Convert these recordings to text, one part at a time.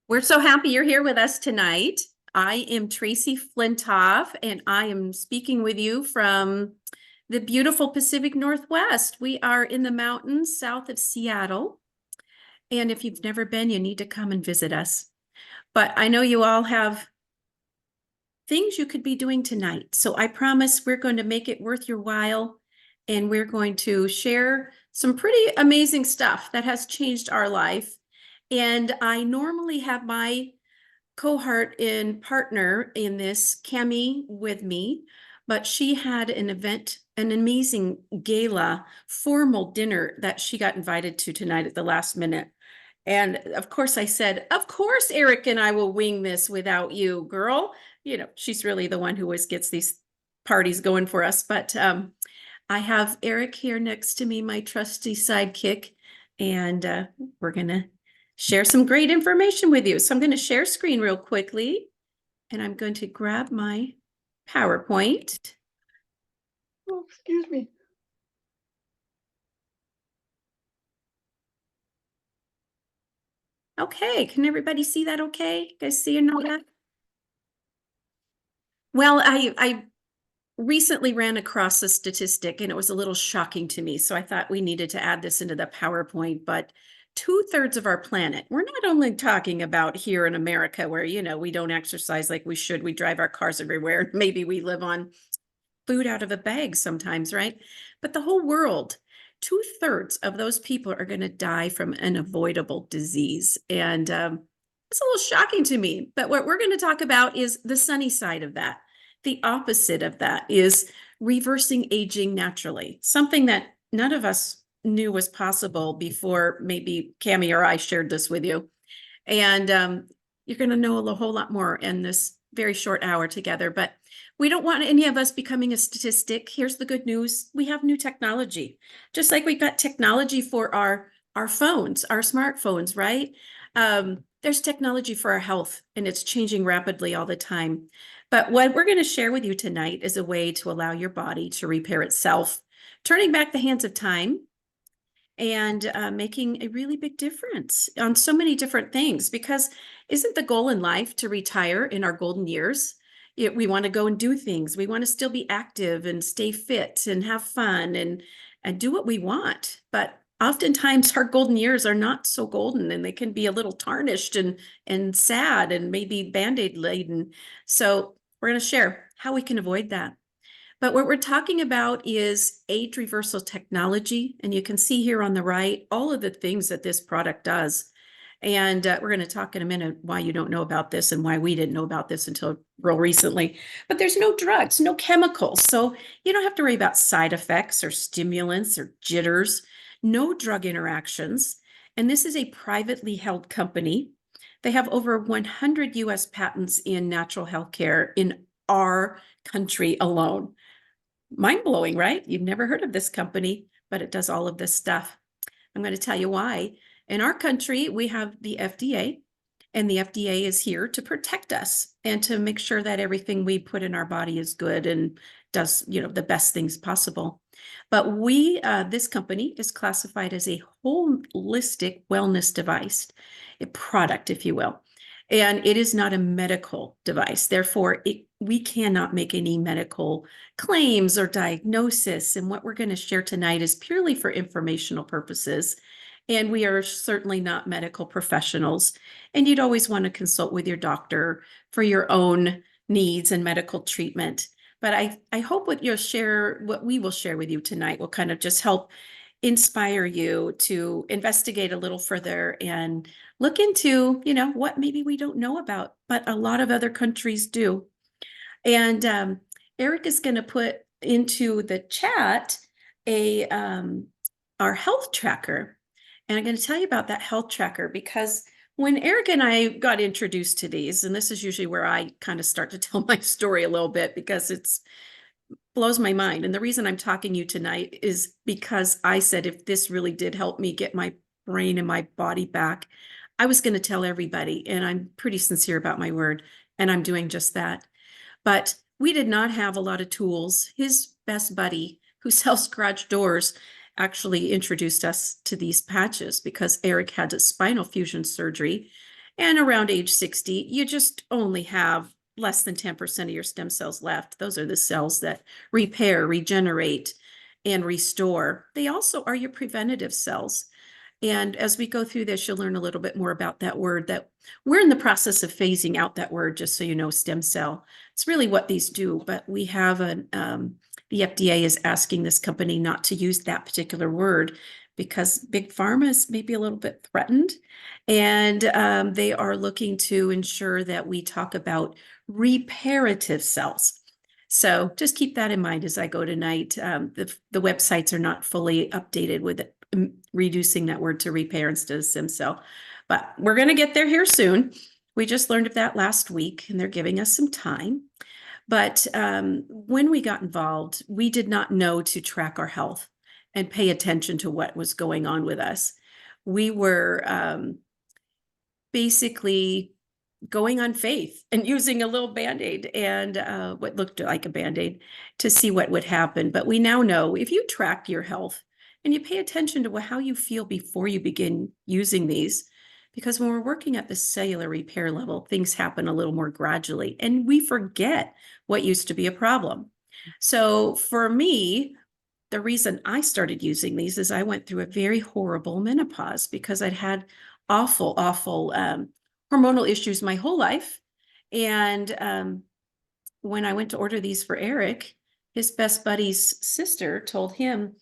We're so happy you're here with us tonight. I am Tracey Flintoff, and I am speaking with you from the beautiful Pacific Northwest. We are in the mountains south of Seattle, and if you've never been, you need to come and visit us. But I know you all have things you could be doing tonight, so I promise we're going to make it worth your while, and we're going to share some pretty amazing stuff that has changed our life. And I normally have my cohort and partner in this, Cami, with me, but she had an event, an amazing gala formal dinner that she got invited to tonight at the last minute. And of course, I said, of course, Eric and I will wing this without you, girl. You know, she's really the one who always gets these parties going for us. But I have Eric here next to me, my trusty sidekick, and we're going to share some great information with you. So I'm going to share screen real quickly, and I'm going to grab my PowerPoint. Oh, excuse me. Okay, can everybody see that okay? You guys see and know that? Well, I recently ran across a statistic and it was a little shocking to me. So I thought we needed to add this into the PowerPoint, but 2/3 of our planet, we're not only talking about here in America where, you know, we don't exercise like we should, we drive our cars everywhere, maybe we live on food out of a bag sometimes, right? But the whole world, 2/3 of those people are going to die from an avoidable disease. And it's a little shocking to me. But what we're going to talk about is the sunny side of that. The opposite of that is reversing aging naturally, something that none of us knew was possible before maybe Cami or I shared this with you. And you're going to know a whole lot more in this very short hour together. But we don't want any of us becoming a statistic. Here's the good news. We have new technology, just like we got technology for our phones, our smartphones, right? There's technology for our health, and it's changing rapidly all the time. But what we're going to share with you tonight is a way to allow your body to repair itself, turning back the hands of time and making a really big difference on so many different things. Because isn't the goal in life to retire in our golden years? We want to go and do things. We want to still be active and stay fit and have fun and do what we want. But oftentimes our golden years are not so golden, and they can be a little tarnished and sad and maybe band-aid laden. So we're going to share how we can avoid that. But what we're talking about is age reversal technology. And you can see here on the right, all of the things that this product does. And we're going to talk in a minute why you don't know about this and why we didn't know about this until real recently. But there's no drugs, no chemicals. So you don't have to worry about side effects or stimulants or jitters, no drug interactions. And this is a privately held company. They have over 100 US patents in natural health care in our country alone. Mind-blowing, right? You've never heard of this company, but it does all of this stuff. I'm going to tell you why. In our country, we have the FDA, and the FDA is here to protect us and to make sure that everything we put in our body is good and does, you know, the best things possible. But this company is classified as a holistic wellness device, a product, if you will. And it is not a medical device. Therefore, we cannot make any medical claims or diagnosis. And what we're going to share tonight is purely for informational purposes. And we are certainly not medical professionals. And you'd always want to consult with your doctor for your own needs and medical treatment. But I hope what we will share with you tonight will kind of just help inspire you to investigate a little further and look into, you know, what maybe we don't know about, but a lot of other countries do. And Eric is going to put into the chat our health tracker. And I'm going to tell you about that health tracker because when Eric and I got introduced to these, and this is usually where I kind of start to tell my story a little bit because it's blows my mind. And the reason I'm talking to you tonight is because I said if this really did help me get my brain and my body back, I was going to tell everybody. And I'm pretty sincere about my word. And I'm doing just that. But we did not have a lot of tools. His best buddy, who sells garage doors, actually introduced us to these patches because Eric had a spinal fusion surgery And around age 60, you just only have less than 10% of your stem cells left. Those are the cells that repair, regenerate, and restore. They also are your preventative cells. And as we go through this, you'll learn a little bit more about that word that we're in the process of phasing out that word, just so you know, stem cell. It's really what these do, but we have the FDA is asking this company not to use that particular word because big pharma is maybe a little bit threatened. And they are looking to ensure that we talk about reparative cells. So just keep that in mind as I go tonight. The websites are not fully updated with reducing that word to repair instead of stem cell. But we're going to get there here soon. We just learned of that last week, and they're giving us some time. But when we got involved, we did not know to track our health and pay attention to what was going on with us. We were basically going on faith and using a little Band-Aid and what looked like a Band-Aid to see what would happen. But we now know if you track your health and you pay attention to how you feel before you begin using these, because when we're working at the cellular repair level, things happen a little more gradually and we forget what used to be a problem. So for me, the reason I started using these is I went through a very horrible menopause because I'd had awful hormonal issues my whole life. And when I went to order these for Eric, his best buddy's sister told him,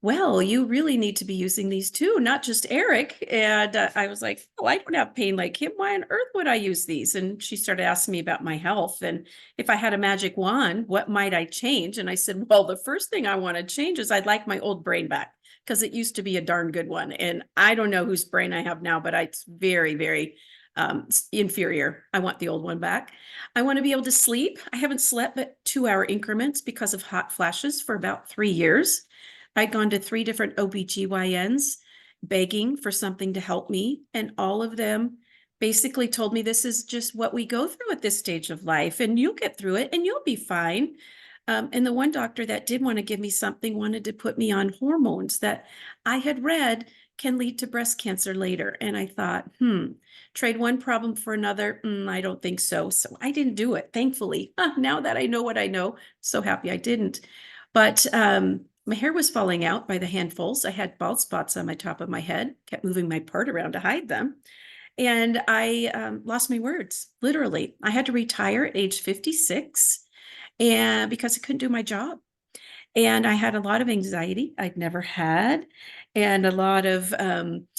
well, you really need to be using these too, not just Eric. And I was like, oh, I don't have pain like him. Why on earth would I use these? And she started asking me about my health. And if I had a magic wand, what might I change? And I said, well, the first thing I want to change is I'd like my old brain back because it used to be a darn good one. And I don't know whose brain I have now, but it's very, very inferior. I want the old one back. I want to be able to sleep. I haven't slept but 2-hour increments because of hot flashes for about 3 years. I'd gone to 3 different OBGYNs begging for something to help me. And all of them basically told me this is just what we go through at this stage of life and you'll get through it and you'll be fine. And the one doctor that did want to give me something wanted to put me on hormones that I had read can lead to breast cancer later. And I thought, trade one problem for another. I don't think so. So I didn't do it. Thankfully, now that I know what I know, so happy I didn't. But my hair was falling out by the handfuls. I had bald spots on my top of my head, kept moving my part around to hide them. And I lost my words, literally. I had to retire at age 56 and because I couldn't do my job. And I had a lot of anxiety I'd never had and a lot of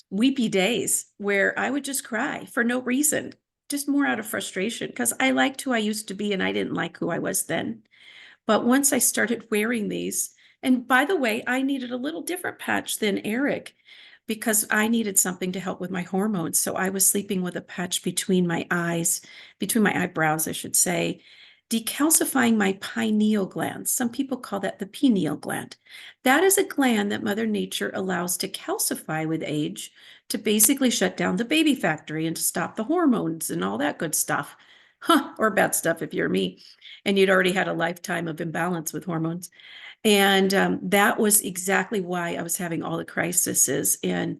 weepy days where I would just cry for no reason, just more out of frustration because I liked who I used to be and I didn't like who I was then. But once I started wearing these, and by the way, I needed a little different patch than Eric because I needed something to help with my hormones. So I was sleeping with a patch between my eyes, between my eyebrows, I should say, decalcifying my pineal gland. Some people call that the pineal gland. That is a gland that Mother Nature allows to calcify with age to basically shut down the baby factory and to stop the hormones and all that good stuff. Or bad stuff if you're me and you'd already had a lifetime of imbalance with hormones. And that was exactly why I was having all the crises. And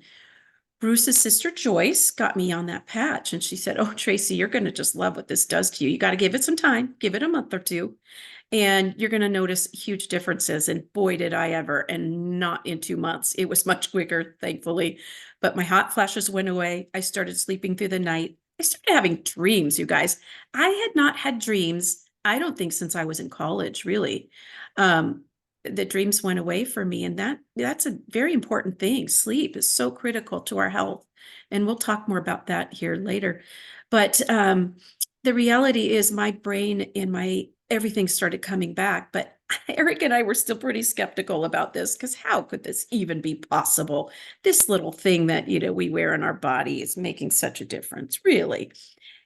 Bruce's sister Joyce got me on that patch and she said, oh, Tracey, you're going to just love what this does to you. You got to give it some time, give it a month or two, and you're going to notice huge differences. And boy, did I ever, and not in 2 months. It was much quicker, thankfully. But my hot flashes went away. I started sleeping through the night. I started having dreams, you guys. I had not had dreams, I don't think, since I was in college, really. The dreams went away for me, and that's a very important thing. Sleep is so critical to our health, and we'll talk more about that here later. But the reality is my brain and my everything started coming back, but Eric and I were still pretty skeptical about this because how could this even be possible? This little thing that, we wear in our body is making such a difference, really.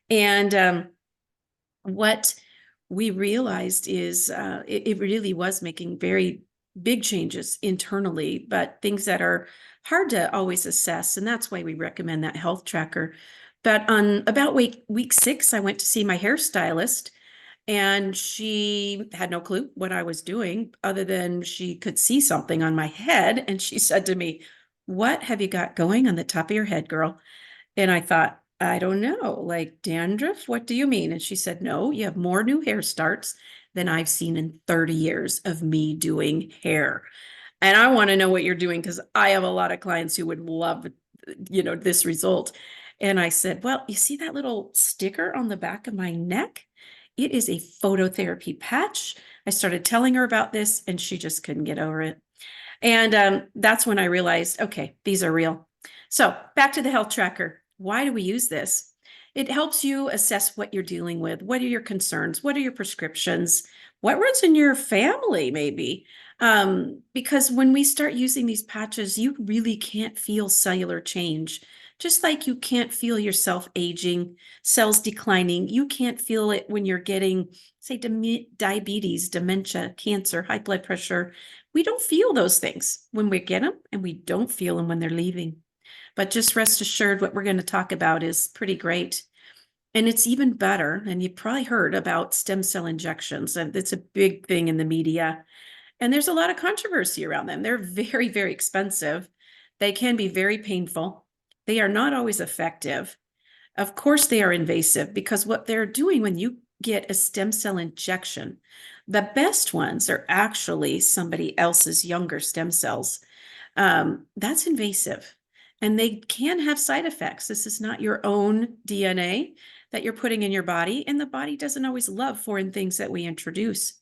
And what we realized is it really was making very big changes internally, but things that are hard to always assess. And that's why we recommend that health tracker. But on about week 6, I went to see my hairstylist and she had no clue what I was doing other than she could see something on my head. And she said to me, what have you got going on the top of your head, girl? And I thought, I don't know, like dandruff, what do you mean? And she said, no, you have more new hair starts than I've seen in 30 years of me doing hair. And I want to know what you're doing because I have a lot of clients who would love, this result. And I said, well, you see that little sticker on the back of my neck? It is a phototherapy patch. I started telling her about this and she just couldn't get over it. And that's when I realized, okay, these are real. So back to the health tracker. Why do we use this? It helps you assess what you're dealing with. What are your concerns? What are your prescriptions? What runs in your family, maybe? Because when we start using these patches, you really can't feel cellular change. Just like you can't feel yourself aging, cells declining, you can't feel it when you're getting, say, diabetes, dementia, cancer, high blood pressure. We don't feel those things when we get them, and we don't feel them when they're leaving. But just rest assured, what we're going to talk about is pretty great. And it's even better. And you probably heard about stem cell injections, and it's a big thing in the media. And there's a lot of controversy around them. They're very, very expensive. They can be very painful. They are not always effective. Of course, they are invasive because what they're doing when you get a stem cell injection, the best ones are actually somebody else's younger stem cells. That's invasive and they can have side effects. This is not your own DNA that you're putting in your body, and the body doesn't always love foreign things that we introduce.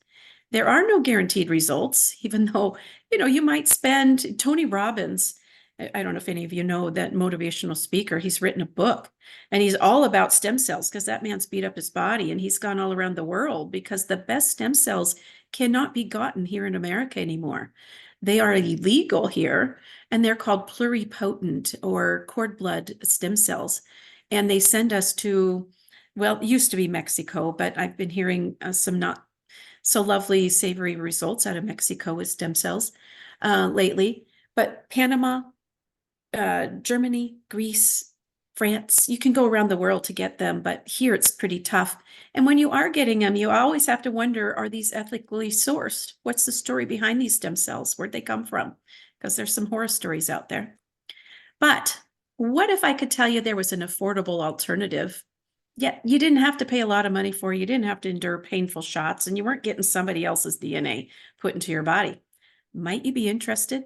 There are no guaranteed results, even though, you might spend. Tony Robbins, I don't know if any of you know that motivational speaker, he's written a book and he's all about stem cells because that man's beat up his body and he's gone all around the world because the best stem cells cannot be gotten here in America anymore. They are illegal here and they're called pluripotent or cord blood stem cells. And they send us to, well, it used to be Mexico, but I've been hearing some not so lovely, savory results out of Mexico with stem cells lately. But Panama, Germany, Greece, France, you can go around the world to get them, but here it's pretty tough. And when you are getting them, you always have to wonder, are these ethically sourced? What's the story behind these stem cells? Where'd they come from? Because there's some horror stories out there. But what if I could tell you there was an affordable alternative? Yeah, you didn't have to pay a lot of money for it. You didn't have to endure painful shots, and you weren't getting somebody else's DNA put into your body. Might you be interested?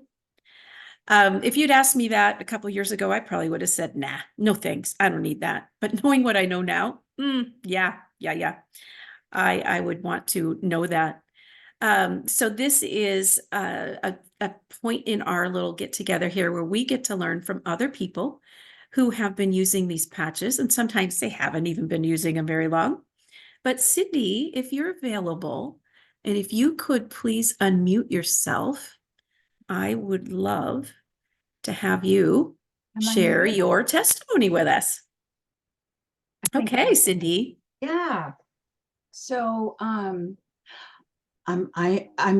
If you'd asked me that a couple of years ago, I probably would have said, nah, no thanks. I don't need that. But knowing what I know now, yeah. I would want to know that. So this is a point in our little get together here where we get to learn from other people who have been using these patches, and sometimes they haven't even been using them very long. But Cindy, if you're available, and if you could please unmute yourself, I would love to have you share your testimony with us. Okay, Cindy. Yeah. So I'm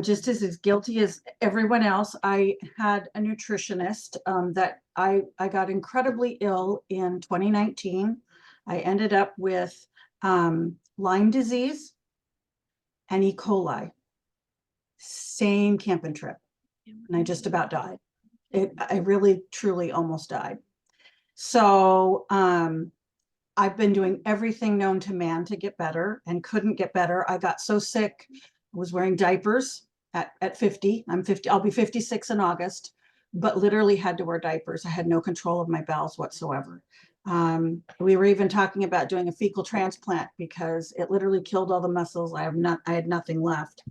just as guilty as everyone else. I had a nutritionist that I got incredibly ill in 2019. I ended up with Lyme disease and E. coli. Same camping trip. And I just about died. I really, truly almost died. So I've been doing everything known to man to get better and couldn't get better. I got so sick. I was wearing diapers at 50. I'm 50. I'll be 56 in August, but literally had to wear diapers. I had no control of my bowels whatsoever. We were even talking about doing a fecal transplant because it literally killed all the muscles. I had nothing left.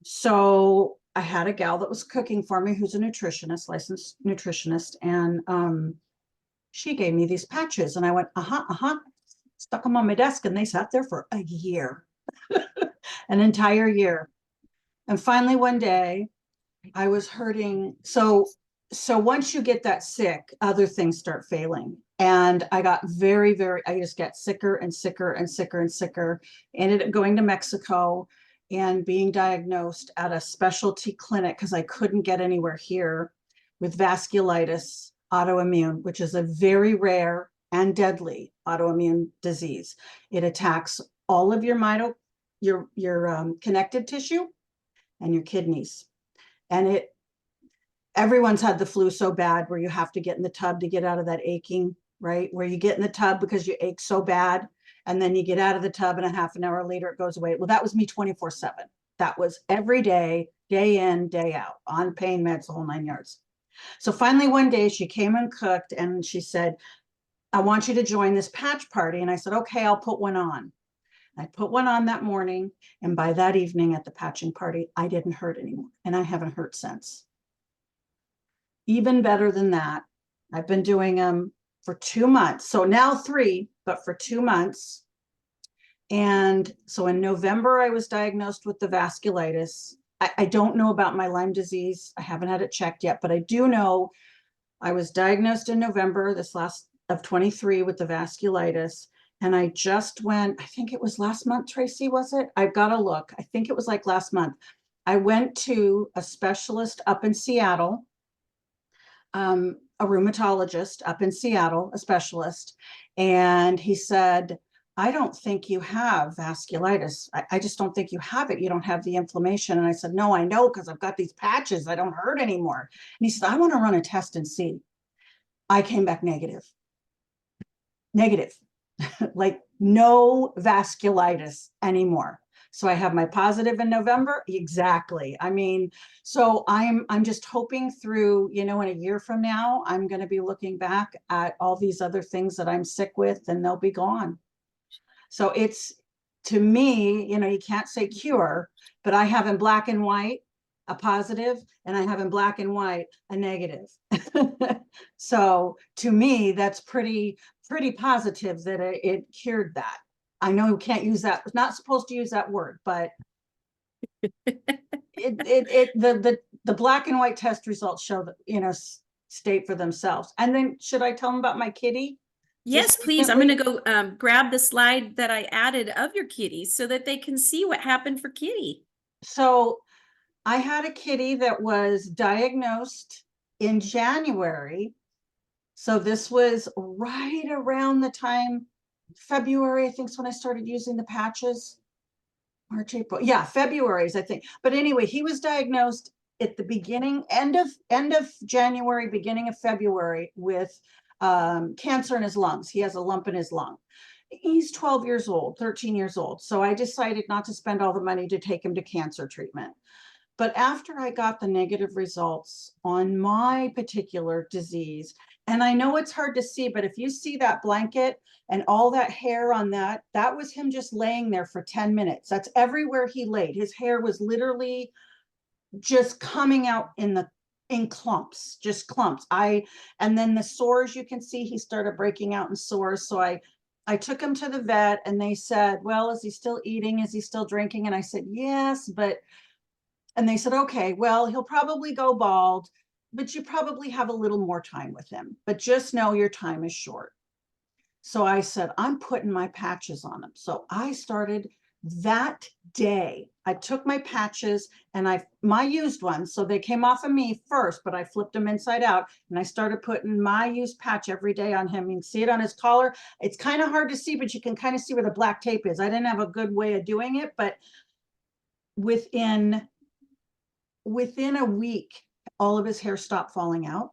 So I had a gal that was cooking for me who's a nutritionist, licensed nutritionist, and she gave me these patches and I went, stuck them on my desk and they sat there for a year, an entire year. And finally one day I was hurting. So once you get that sick, other things start failing. And I got I just got sicker and sicker and sicker and sicker. Ended up going to Mexico and being diagnosed at a specialty clinic because I couldn't get anywhere here with vasculitis autoimmune, which is a very rare and deadly autoimmune disease. It attacks all of your connective tissue and your kidneys. And everyone's had the flu so bad where you have to get in the tub to get out of that aching right? Where you get in the tub because you ache so bad, and then you get out of the tub and a half an hour later it goes away. Well, that was me 24/7. That was every day, day in, day out, on pain meds, the whole 9 yards. So finally one day she came and cooked and she said, I want you to join this patch party. And I said, okay, I'll put one on. I put one on that morning, and by that evening at the patching party, I didn't hurt anymore, and I haven't hurt since. Even better than that, I've been doing them for 2 months. So now 3, but for 2 months. And so in November, I was diagnosed with the vasculitis. I don't know about my Lyme disease. I haven't had it checked yet, but I do know I was diagnosed in November, this last of 23, with the vasculitis. And I just went, I think it was last month, Tracey, was it? I've got to look. I think it was like last month. I went to a specialist up in Seattle, a rheumatologist up in Seattle, a specialist. And he said, I don't think you have vasculitis. I just don't think you have it. You don't have the inflammation. And I said, no, I know, because I've got these patches. I don't hurt anymore. And he said, I want to run a test and see. I came back negative. Like no vasculitis anymore. So I have my positive in November. Exactly. I mean, so I'm just hoping through, in a year from now, I'm going to be looking back at all these other things that I'm sick with, and they'll be gone. So it's, to me, you can't say cure, but I have in black and white a positive, and I have in black and white a negative. So to me, that's pretty positive that it cured that. I know you can't use that, not supposed to use that word, but the black and white test results show that, state for themselves. And then should I tell them about my kitty? Yes, please. I'm going to go grab the slide that I added of your kitty so that they can see what happened for Kitty. So I had a kitty that was diagnosed in January. So this was right around the time, February, I think is when I started using the patches. March, April. Yeah, February's, I think. But anyway, he was diagnosed at the beginning, end of January, beginning of February, with cancer in his lungs. He has a lump in his lung. He's 12 years old, 13 years old. So I decided not to spend all the money to take him to cancer treatment. But after I got the negative results on my particular disease, and I know it's hard to see, but if you see that blanket and all that hair on that was him just laying there for 10 minutes. That's everywhere he laid. His hair was literally just coming out in clumps, just clumps. And then the sores, you can see he started breaking out in sores. So I took him to the vet, and they said, well, is he still eating? Is he still drinking? And I said, yes, and they said, okay, well, he'll probably go bald, but you probably have a little more time with him, but just know your time is short. So I said, I'm putting my patches on him. So I started that day. I took my patches, and my used ones, so they came off of me first, but I flipped them inside out, and I started putting my used patch every day on him. You can see it on his collar. It's kind of hard to see, but you can kind of see where the black tape is. I didn't have a good way of doing it, but within a week, all of his hair stopped falling out.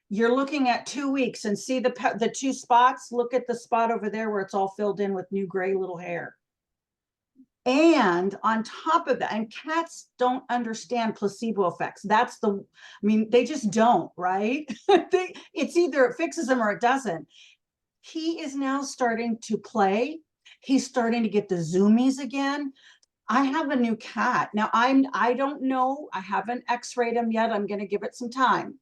You're looking at 2 weeks, and see the 2 spots. Look at the spot over there where it's all filled in with new gray little hair. And on top of that, and cats don't understand placebo effects. They just don't, right? It's either it fixes them or it doesn't. He is now starting to play. He's starting to get the zoomies again. I have a new cat. Now I don't know. I haven't x-rayed him yet. I'm going to give it some time,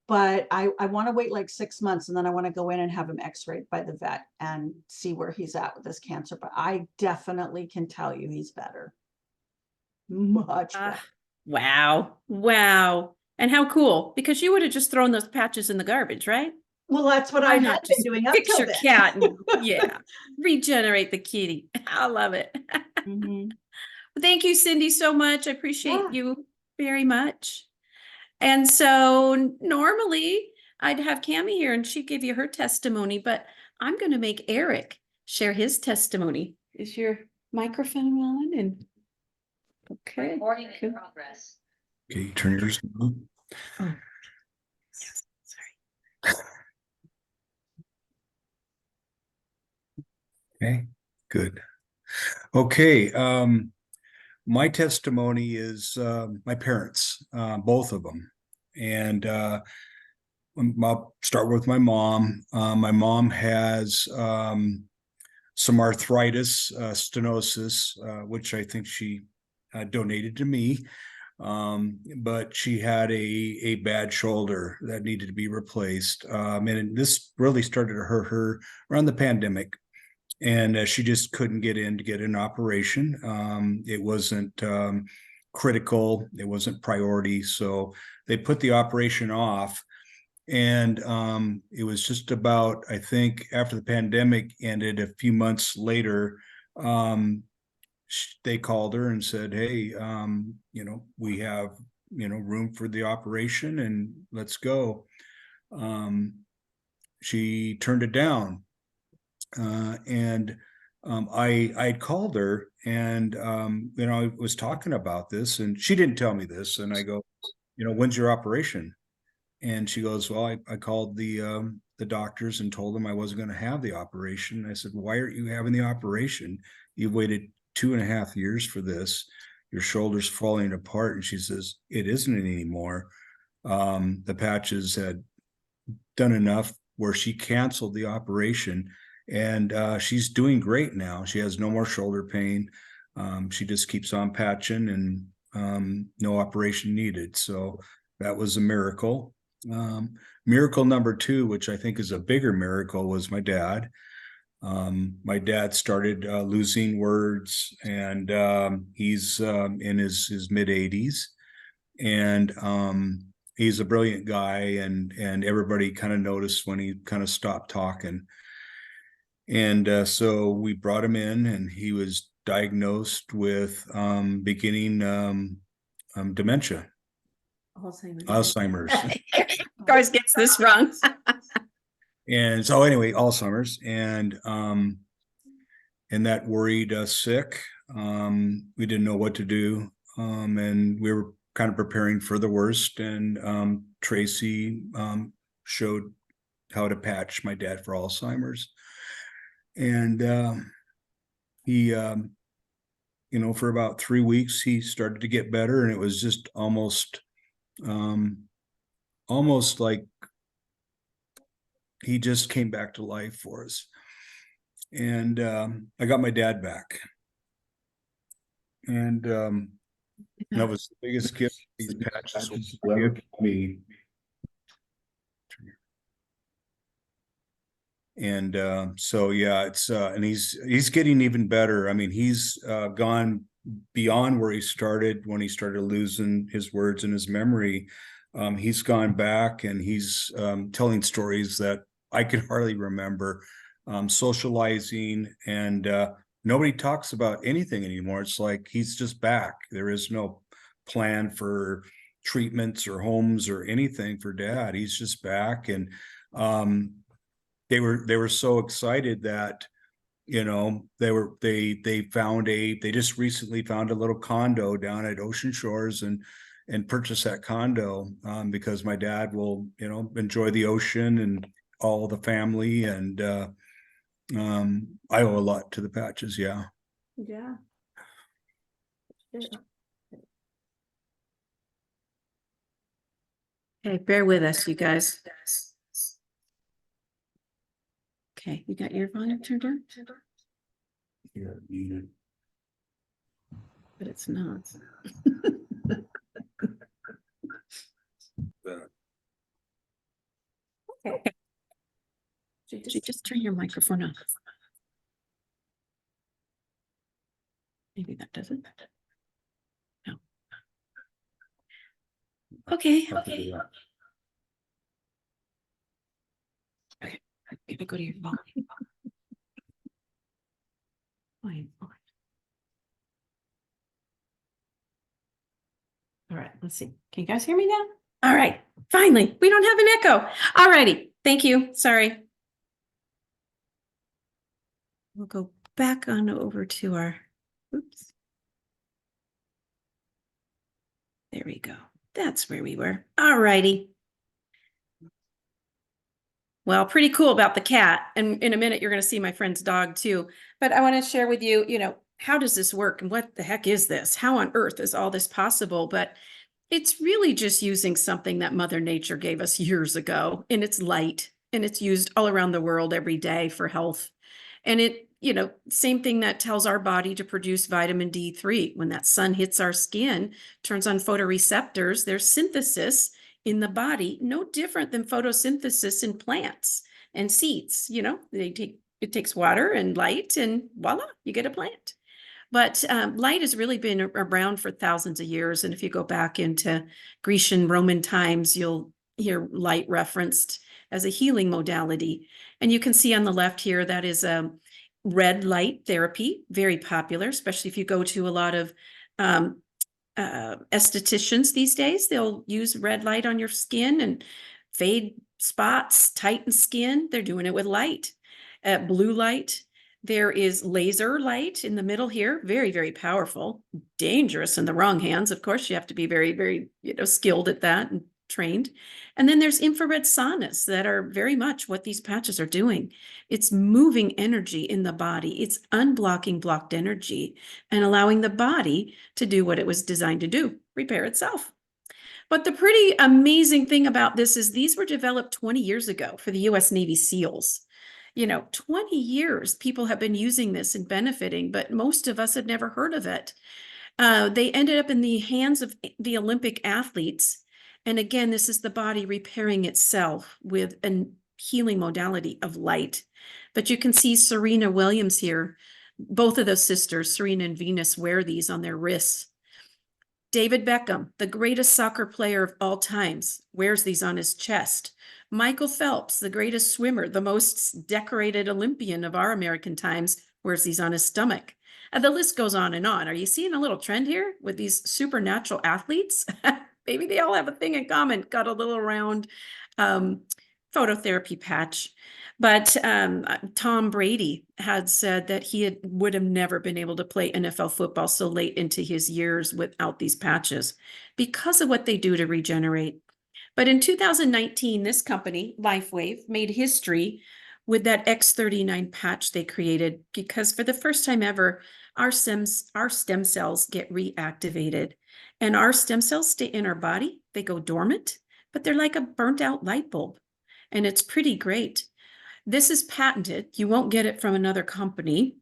but I want to wait like 6 months, and then I want to go in and have him x-rayed by the vet and see where he's at with this cancer. But I definitely can tell you he's better. Much better. Wow. Wow. And how cool, because you would have just thrown those patches in the garbage, right? Well, that's what I had been doing up fix till your then. cat and regenerate the kitty. I love it. Mm-hmm. Thank you, Cindy, so much. I appreciate you very much. And so normally I'd have Cammie here and she'd give you her testimony, but I'm going to make Eric share his testimony. Is your microphone on? And okay. Recording in progress. Okay, turn yours on. Oh. Yes, sorry. Okay, good. Okay, my testimony is my parents, both of them. And I'll start with my mom. My mom has some arthritis, stenosis, which I think she donated to me. But she had a bad shoulder that needed to be replaced. And this really started to hurt her around the pandemic. And she just couldn't get in to get an operation. It wasn't critical. It wasn't priority. So they put the operation off. And it was just about, I think, after the pandemic ended, a few months later, they called her and said, hey, we have, room for the operation and let's go. She turned it down. And I called her and, I was talking about this and she didn't tell me this. And I go, when's your operation? And she goes, well, I called the doctors and told them I wasn't going to have the operation. And I said, why aren't you having the operation? You've waited 2.5 years for this. Your shoulder's falling apart. And she says, it isn't anymore. The patches had done enough where she canceled the operation. And she's doing great now. She has no more shoulder pain. She just keeps on patching and no operation needed. So that was a miracle. Miracle number 2, which I think is a bigger miracle, was my dad. My dad started losing words, and he's in his mid 80s, and he's a brilliant guy, and everybody kind of noticed when he kind of stopped talking. And so we brought him in, and he was diagnosed with beginning dementia. Alzheimer's. Of course, gets this wrong. And so anyway, Alzheimer's, and that worried us sick. We didn't know what to do, and we were kind of preparing for the worst. And Tracey showed how to patch my dad for Alzheimer's, and he, for about 3 weeks, he started to get better, and it was just almost like he just came back to life for us. And I got my dad back, and that was the biggest gift these patches will give me. And so yeah, it's and he's getting even better. I mean, he's gone beyond where he started when he started losing his words and his memory. He's gone back, and he's telling stories that I can hardly remember, socializing, and nobody talks about anything anymore. It's like he's just back. There is no plan for treatments or homes or anything for dad. He's just back. And they were so excited that they just recently found a little condo down at Ocean Shores and purchased that condo because my dad will enjoy the ocean and all the family. And I owe a lot to the patches. Yeah. Okay, bear with us, you guys. Okay, you got your volume turned on? Yeah, muted. But it's not. Okay. Should you just turn your microphone off? Maybe that doesn't. No. Okay. Okay. Maybe go to your volume. Fine. All right, let's see. Can you guys hear me now? All right, finally, we don't have an echo. All righty, thank you. Sorry. We'll go back on over to our, oops. There we go. That's where we were. All righty. Well, pretty cool about the cat. And in a minute, you're going to see my friend's dog too. But I want to share with you, how does this work and what the heck is this? How on earth is all this possible? But it's really just using something that Mother Nature gave us years ago, and it's light, and it's used all around the world every day for health. And same thing that tells our body to produce vitamin D3. When that sun hits our skin, turns on photoreceptors, there's synthesis in the body, no different than photosynthesis in plants and seeds. It takes water and light, and voila, you get a plant. But light has really been around for thousands of years. And if you go back into Grecian, Roman times, you'll hear light referenced as a healing modality. And you can see on the left here, that is a red light therapy, very popular, especially if you go to a lot of estheticians these days. They'll use red light on your skin and fade spots, tighten skin. They're doing it with light. Blue light. There is laser light in the middle here, very, very powerful, dangerous in the wrong hands. Of course, you have to be very, very, skilled at that and trained. And then there's infrared saunas that are very much what these patches are doing. It's moving energy in the body. It's unblocking blocked energy and allowing the body to do what it was designed to do, repair itself. But the pretty amazing thing about this is these were developed 20 years ago for the US Navy SEALs. 20 years people have been using this and benefiting, but most of us had never heard of it. They ended up in the hands of the Olympic athletes. And again, this is the body repairing itself with a healing modality of light. But you can see Serena Williams here. Both of those sisters, Serena and Venus, wear these on their wrists. David Beckham, the greatest soccer player of all times, wears these on his chest. Michael Phelps, the greatest swimmer, the most decorated Olympian of our American times, wears these on his stomach. And the list goes on and on. Are you seeing a little trend here with these supernatural athletes? Maybe they all have a thing in common, got a little round phototherapy patch. But Tom Brady had said that he would have never been able to play NFL football so late into his years without these patches because of what they do to regenerate. But in 2019, this company, LifeWave, made history with that X39 patch they created because for the first time ever, our stem cells get reactivated. And our stem cells stay in our body. They go dormant, but they're like a burnt out light bulb. And it's pretty great. This is patented. You won't get it from another company.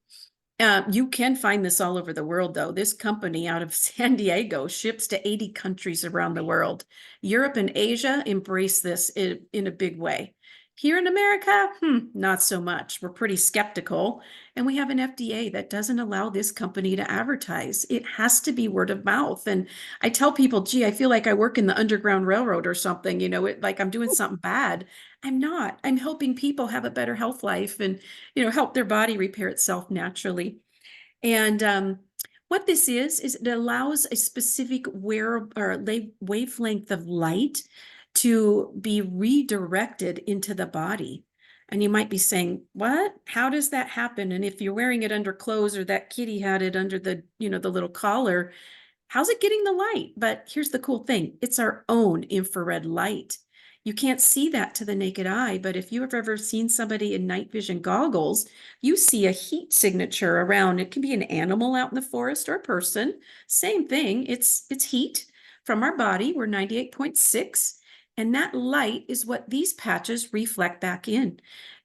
You can find this all over the world, though. This company out of San Diego ships to 80 countries around the world. Europe and Asia embrace this in a big way. Here in America, not so much. We're pretty skeptical, and we have an FDA that doesn't allow this company to advertise. It has to be word of mouth. And I tell people, gee, I feel like I work in the Underground Railroad or something, like I'm doing something bad. I'm not. I'm helping people have a better health life and, help their body repair itself naturally. And what this is it allows a specific wavelength of light to be redirected into the body. And you might be saying, what? How does that happen? And if you're wearing it under clothes or that kitty had it under the little collar, how's it getting the light? But here's the cool thing. It's our own infrared light. You can't see that to the naked eye, but if you've ever seen somebody in night vision goggles, you see a heat signature around. It can be an animal out in the forest or a person. Same thing. It's heat from our body. We're 98.6. And that light is what these patches reflect back in,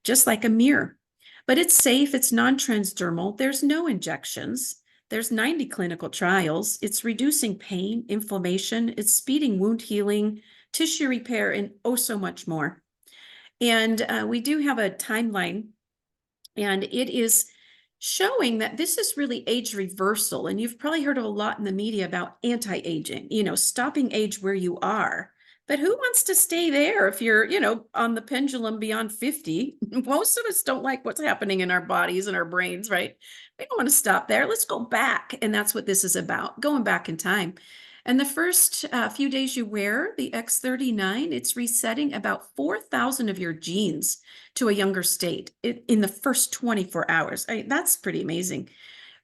just like a mirror. But it's safe. It's non-transdermal. There's no injections. There's 90 clinical trials. It's reducing pain, inflammation. It's speeding wound healing, tissue repair, and oh, so much more. And we do have a timeline, and it is showing that this is really age reversal. And you've probably heard of a lot in the media about anti-aging, stopping age where you are. But who wants to stay there if you're, on the pendulum beyond 50? Most of us don't like what's happening in our bodies and our brains, right? We don't want to stop there. Let's go back. And that's what this is about, going back in time. And the first few days you wear the X39, it's resetting about 4,000 of your genes to a younger state in the first 24 hours. That's pretty amazing.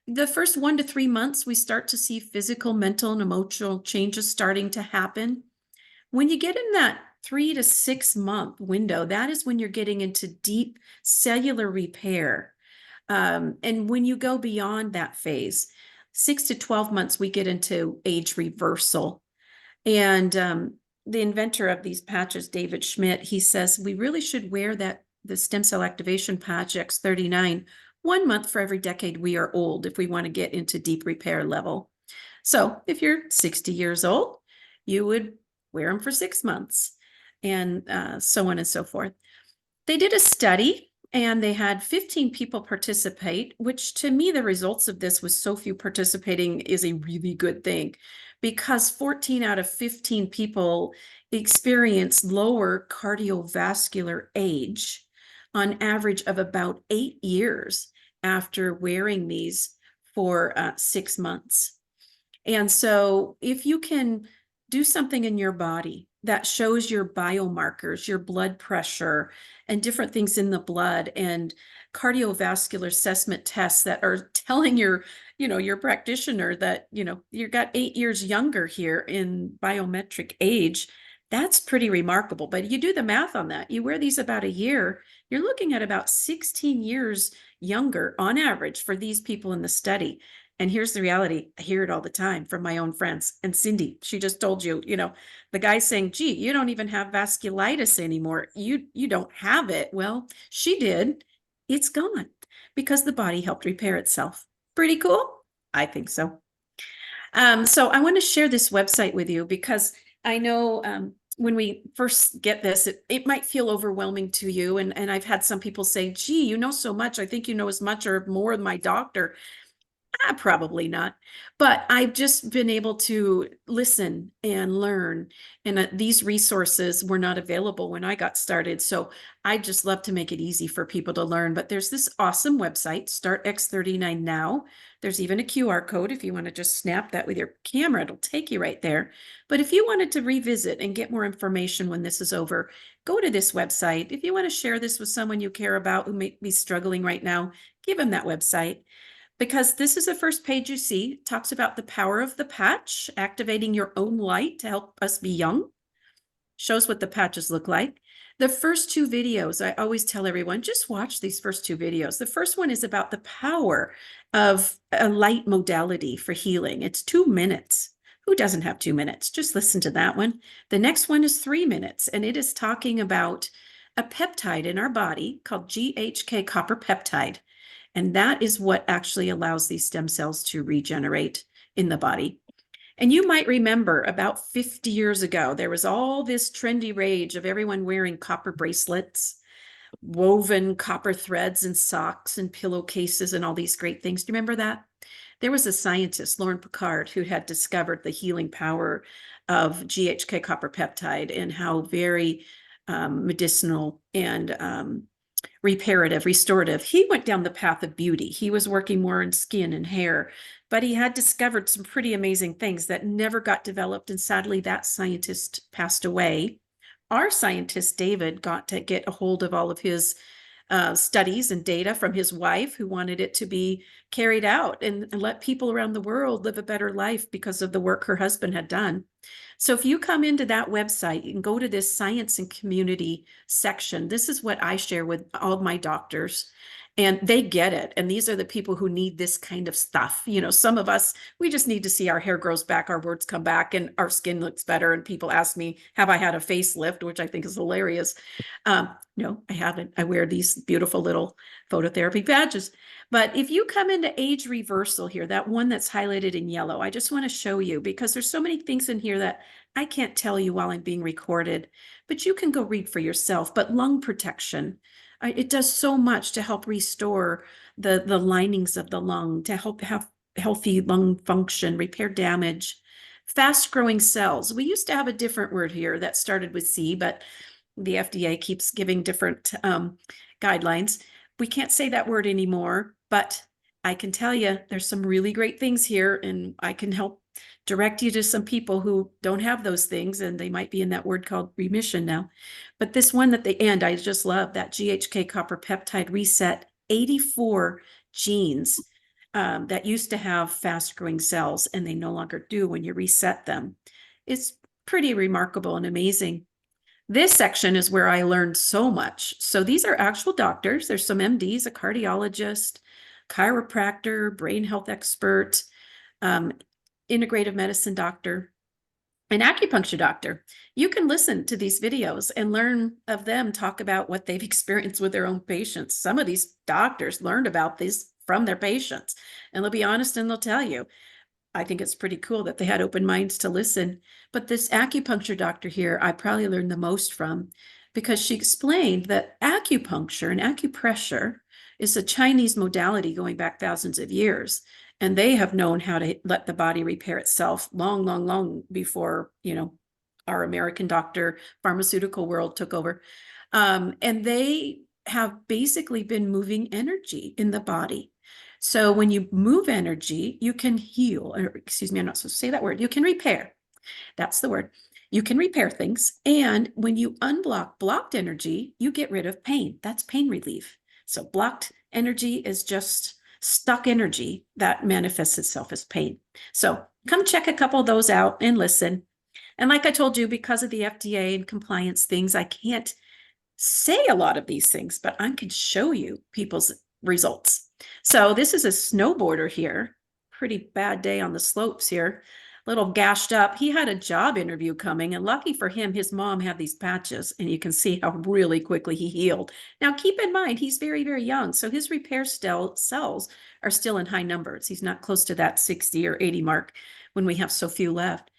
The first 1 to 3 months, we start to see physical, mental, and emotional changes starting to happen. When you get in that 3 to 6 month window, that is when you're getting into deep cellular repair. And when you go beyond that phase, 6 to 12 months, we get into age reversal. And the inventor of these patches, David Schmidt, he says we really should wear the stem cell activation patch X39 1 month for every decade we are old if we want to get into deep repair level. So if you're 60 years old, you would wear them for 6 months, and so on and so forth. They did a study and they had 15 people participate, which to me, the results of this was so few participating is a really good thing, because 14 out of 15 people experienced lower cardiovascular age on average of about 8 years after wearing these for 6 months. And so if you can do something in your body that shows your biomarkers, your blood pressure, and different things in the blood, and cardiovascular assessment tests that are telling your practitioner that, you got 8 years younger here in biometric age, that's pretty remarkable. But you do the math on that. You wear these about a year, you're looking at about 16 years younger on average for these people in the study. And here's the reality. I hear it all the time from my own friends. And Cindy, she just told you, the guy saying, gee, you don't even have vasculitis anymore. You don't have it. Well, she did. It's gone because the body helped repair itself. Pretty cool? I think so. So I want to share this website with you because I know when we first get this, it might feel overwhelming to you. And I've had some people say, gee, you know so much. I think you know as much or more than my doctor. Probably not, but I've just been able to listen and learn, and these resources were not available when I got started. So I just love to make it easy for people to learn. But there's this awesome website, Start X39 Now. There's even a QR code. If you want to just snap that with your camera, it'll take you right there. But if you wanted to revisit and get more information when this is over, go to this website. If you want to share this with someone you care about who may be struggling right now, give them that website. Because this is the first page you see. It talks about the power of the patch, activating your own light to help us be young. Shows what the patches look like. The first 2 videos, I always tell everyone, just watch these first 2 videos. The first one is about the power of a light modality for healing. It's 2 minutes. Who doesn't have 2 minutes? Just listen to that one. The next one is 3 minutes, and it is talking about a peptide in our body called GHK copper peptide. And that is what actually allows these stem cells to regenerate in the body. And you might remember about 50 years ago, there was all this trendy rage of everyone wearing copper bracelets, woven copper threads and socks and pillowcases and all these great things. Do you remember that? There was a scientist, Lauren Picard, who had discovered the healing power of GHK copper peptide and how very medicinal and reparative, restorative. He went down the path of beauty. He was working more in skin and hair, but he had discovered some pretty amazing things that never got developed. And sadly, that scientist passed away. Our scientist, David, got to get a hold of all of his studies and data from his wife, who wanted it to be carried out and let people around the world live a better life because of the work her husband had done. So if you come into that website, you can go to this science and community section. This is what I share with all my doctors, and they get it. And these are the people who need this kind of stuff. Some of us, we just need to see our hair grows back, our words come back, and our skin looks better. And people ask me, have I had a facelift, which I think is hilarious. No, I haven't. I wear these beautiful little phototherapy badges. But if you come into age reversal here, that one that's highlighted in yellow, I just want to show you, because there's so many things in here that I can't tell you while I'm being recorded, but you can go read for yourself. But lung protection, it does so much to help restore the linings of the lung, to help have healthy lung function, repair damage. Fast growing cells. We used to have a different word here that started with C, but the FDA keeps giving different guidelines. We can't say that word anymore, but I can tell you there's some really great things here, and I can help direct you to some people who don't have those things, and they might be in that word called remission now. But this one at the end, I just love that GHK copper peptide reset 84 genes that used to have fast growing cells, and they no longer do when you reset them. It's pretty remarkable and amazing. This section is where I learned so much. So these are actual doctors. There's some MDs, a cardiologist, chiropractor, brain health expert, um, integrative medicine doctor, an acupuncture doctor. You can listen to these videos and learn of them talk about what they've experienced with their own patients. Some of these doctors learned about this from their patients, and they'll be honest and they'll tell you. I think it's pretty cool that they had open minds to listen. But this acupuncture doctor here, I probably learned the most from, because she explained that acupuncture and acupressure is a Chinese modality going back thousands of years. And they have known how to let the body repair itself long, long, long before, our American doctor pharmaceutical world took over. And they have basically been moving energy in the body. So when you move energy, you can heal, or excuse me, I'm not supposed to say that word. You can repair. That's the word. You can repair things. And when you unblock blocked energy, you get rid of pain. That's pain relief. So blocked energy is just stuck energy that manifests itself as pain. So come check a couple of those out and listen. And like I told you, because of the FDA and compliance things, I can't say a lot of these things, but I can show you people's results. So this is a snowboarder here. Pretty bad day on the slopes here. Little gashed up. He had a job interview coming, and lucky for him, his mom had these patches, and you can see how really quickly he healed. Now, keep in mind, he's very, very young, so his repair cells are still in high numbers. He's not close to that 60 or 80 mark when we have so few left.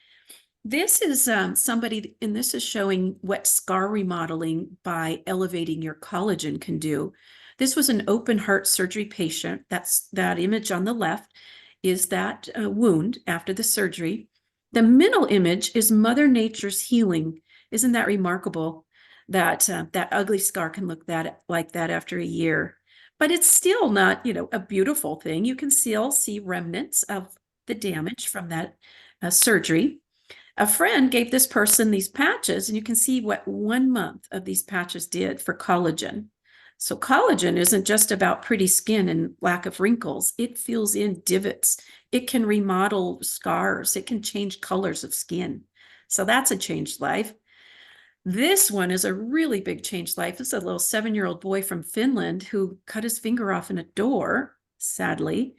This is somebody, and this is showing what scar remodeling by elevating your collagen can do. This was an open heart surgery patient. That's that image on the left is that wound after the surgery. The middle image is Mother Nature's healing. Isn't that remarkable that that ugly scar can look like that after a year? But it's still not, a beautiful thing. You can still see remnants of the damage from that surgery. A friend gave this person these patches, and you can see what 1 month of these patches did for collagen. So collagen isn't just about pretty skin and lack of wrinkles. It fills in divots. It can remodel scars. It can change colors of skin. So that's a changed life. This one is a really big changed life. This is a little 7-year-old boy from Finland who cut his finger off in a door, sadly.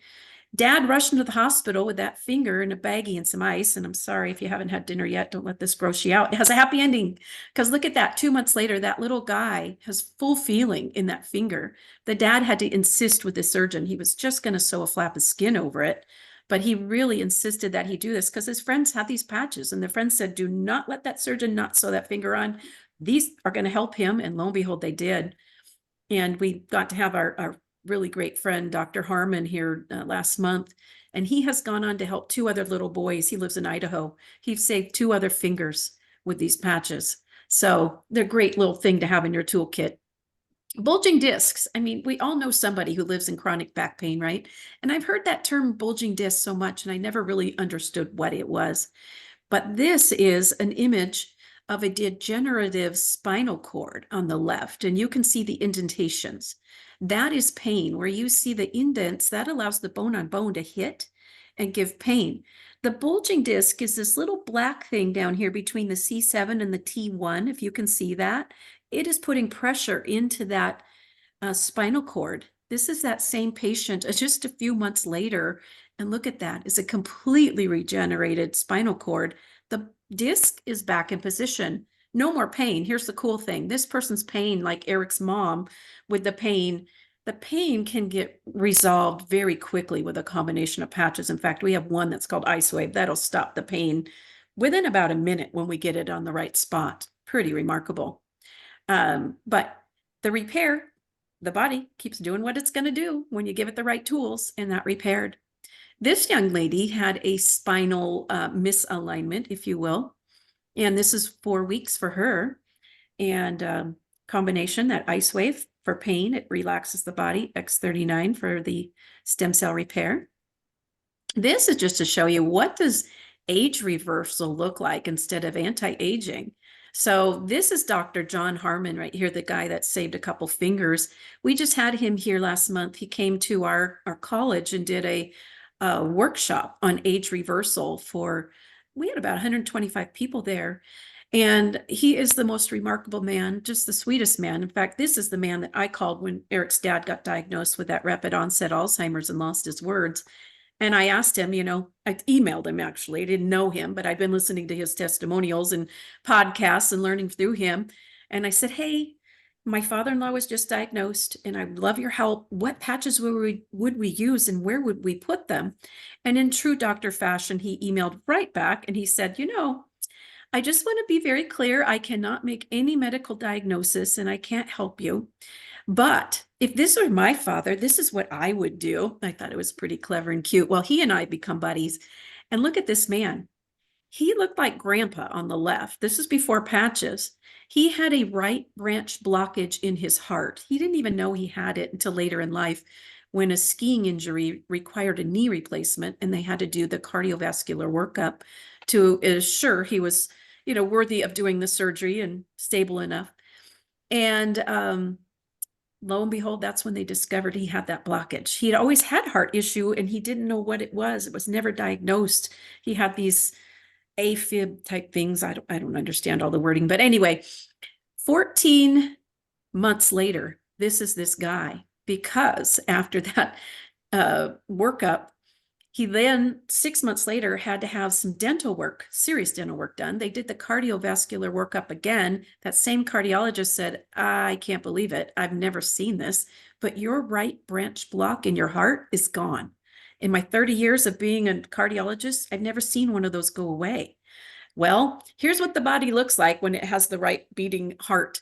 Dad rushed into the hospital with that finger in a baggie and some ice. And I'm sorry if you haven't had dinner yet, don't let this gross you out. It has a happy ending, because look at that. 2 months later, that little guy has full feeling in that finger. The dad had to insist with the surgeon. He was just going to sew a flap of skin over it, but he really insisted that he do this because his friends had these patches, and the friends said, do not let that surgeon not sew that finger on. These are going to help him. And lo and behold, they did. And we got to have our really great friend, Dr. Harmon, here last month, and he has gone on to help 2 other little boys. He lives in Idaho. He's saved 2 other fingers with these patches. So they're a great little thing to have in your toolkit. Bulging discs. I mean, we all know somebody who lives in chronic back pain, right? And I've heard that term bulging disc so much, and I never really understood what it was. But this is an image of a degenerative spinal cord on the left, and you can see the indentations. That is pain. Where you see the indents, that allows the bone on bone to hit and give pain. The bulging disc is this little black thing down here between the C7 and the T1, if you can see that. It is putting pressure into that spinal cord. This is that same patient just a few months later, and look at that. It's a completely regenerated spinal cord. The disc is back in position. No more pain. Here's the cool thing. This person's pain, like Eric's mom with the pain can get resolved very quickly with a combination of patches. In fact, we have one that's called Ice Wave. That'll stop the pain within about a minute when we get it on the right spot. Pretty remarkable. But the repair, the body keeps doing what it's going to do when you give it the right tools, and that repaired. This young lady had a spinal misalignment, if you will. And this is 4 weeks for her. And combination, that Ice Wave for pain, it relaxes the body, X39 for the stem cell repair. This is just to show you, what does age reversal look like instead of anti-aging? So this is Dr. John Harmon right here, the guy that saved a couple fingers. We just had him here last month. He came to our college and did a workshop on age reversal we had about 125 people there. And he is the most remarkable man, just the sweetest man. In fact, this is the man that I called when Eric's dad got diagnosed with that rapid onset Alzheimer's and lost his words. And I asked him, I emailed him actually. I didn't know him, but I'd been listening to his testimonials and podcasts and learning through him. And I said, hey, my father-in-law was just diagnosed and I love your help. What patches would we use and where would we put them? And in true doctor fashion, he emailed right back and he said, I just want to be very clear. I cannot make any medical diagnosis and I can't help you. But if this were my father, this is what I would do. I thought it was pretty clever and cute. Well, he and I become buddies. And look at this man. He looked like grandpa on the left. This is before patches. He had a right branch blockage in his heart. He didn't even know he had it until later in life when a skiing injury required a knee replacement and they had to do the cardiovascular workup to assure he was, worthy of doing the surgery and stable enough. And lo and behold, that's when they discovered he had that blockage. He had always had heart issue and he didn't know what it was. It was never diagnosed. He had these AFib type things. I don't understand all the wording, but anyway, 14 months later, this is this guy, because after that workup, he then 6 months later had to have some dental work, serious dental work done. They did the cardiovascular workup again. That same cardiologist said, I can't believe it. I've never seen this, but your right branch block in your heart is gone. In my 30 years of being a cardiologist, I've never seen one of those go away. Well, here's what the body looks like when it has the right beating heart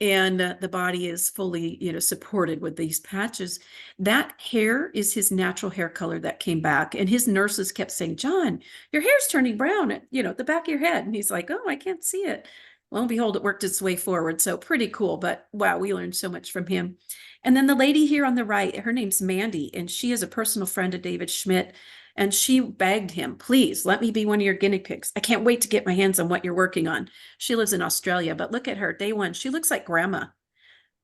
and the body is fully, supported with these patches. That hair is his natural hair color that came back. And his nurses kept saying, John, your hair's turning brown at, the back of your head. And he's like, oh, I can't see it. Lo and behold, it worked its way forward. So pretty cool. But wow, we learned so much from him. And then the lady here on the right, her name's Mandy, and she is a personal friend of David Schmidt. And she begged him, please let me be one of your guinea pigs. I can't wait to get my hands on what you're working on. She lives in Australia, but look at her. Day 1, she looks like grandma.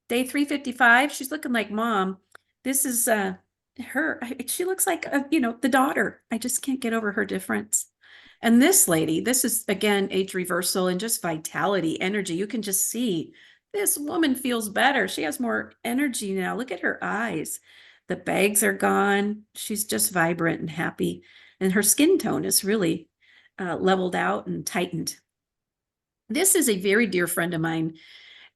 Day 355, she's looking like mom. This is her. She looks like, the daughter. I just can't get over her difference. And this lady, this is again, age reversal and just vitality, energy. You can just see this woman feels better. She has more energy now. Look at her eyes. The bags are gone. She's just vibrant and happy. And her skin tone is really leveled out and tightened. This is a very dear friend of mine.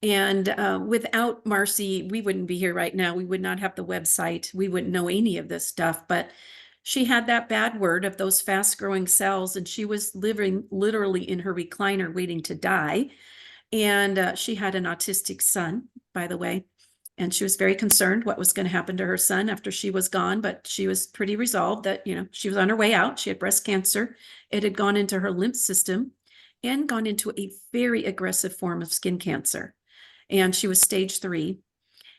And without Marcy, we wouldn't be here right now. We would not have the website. We wouldn't know any of this stuff. But she had that bad word of those fast growing cells. And she was living literally in her recliner waiting to die. And she had an autistic son, by the way. And she was very concerned what was going to happen to her son after she was gone. But she was pretty resolved that, she was on her way out. She had breast cancer. It had gone into her lymph system and gone into a very aggressive form of skin cancer. And she was stage 3.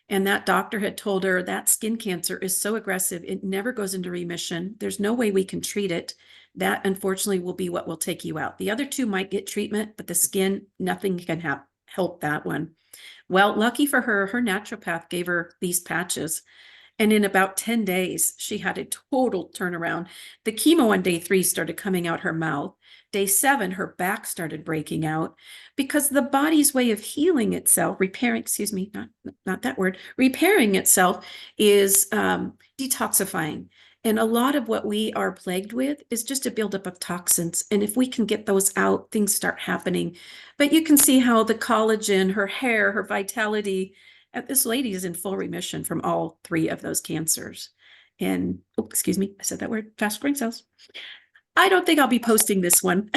And that doctor had told her that skin cancer is so aggressive, it never goes into remission. There's no way we can treat it. That, unfortunately, will be what will take you out. The other 2 might get treatment, but the skin, nothing can help that one. Well, lucky for her, her naturopath gave her these patches. And in about 10 days, she had a total turnaround. The chemo on day 3 started coming out her mouth. Day 7, her back started breaking out because the body's way of healing itself, repairing itself is detoxifying. And a lot of what we are plagued with is just a buildup of toxins. And if we can get those out, things start happening. But you can see how the collagen, her hair, her vitality, this lady is in full remission from all 3 of those cancers. And, I said that word, fast growing cells. I don't think I'll be posting this one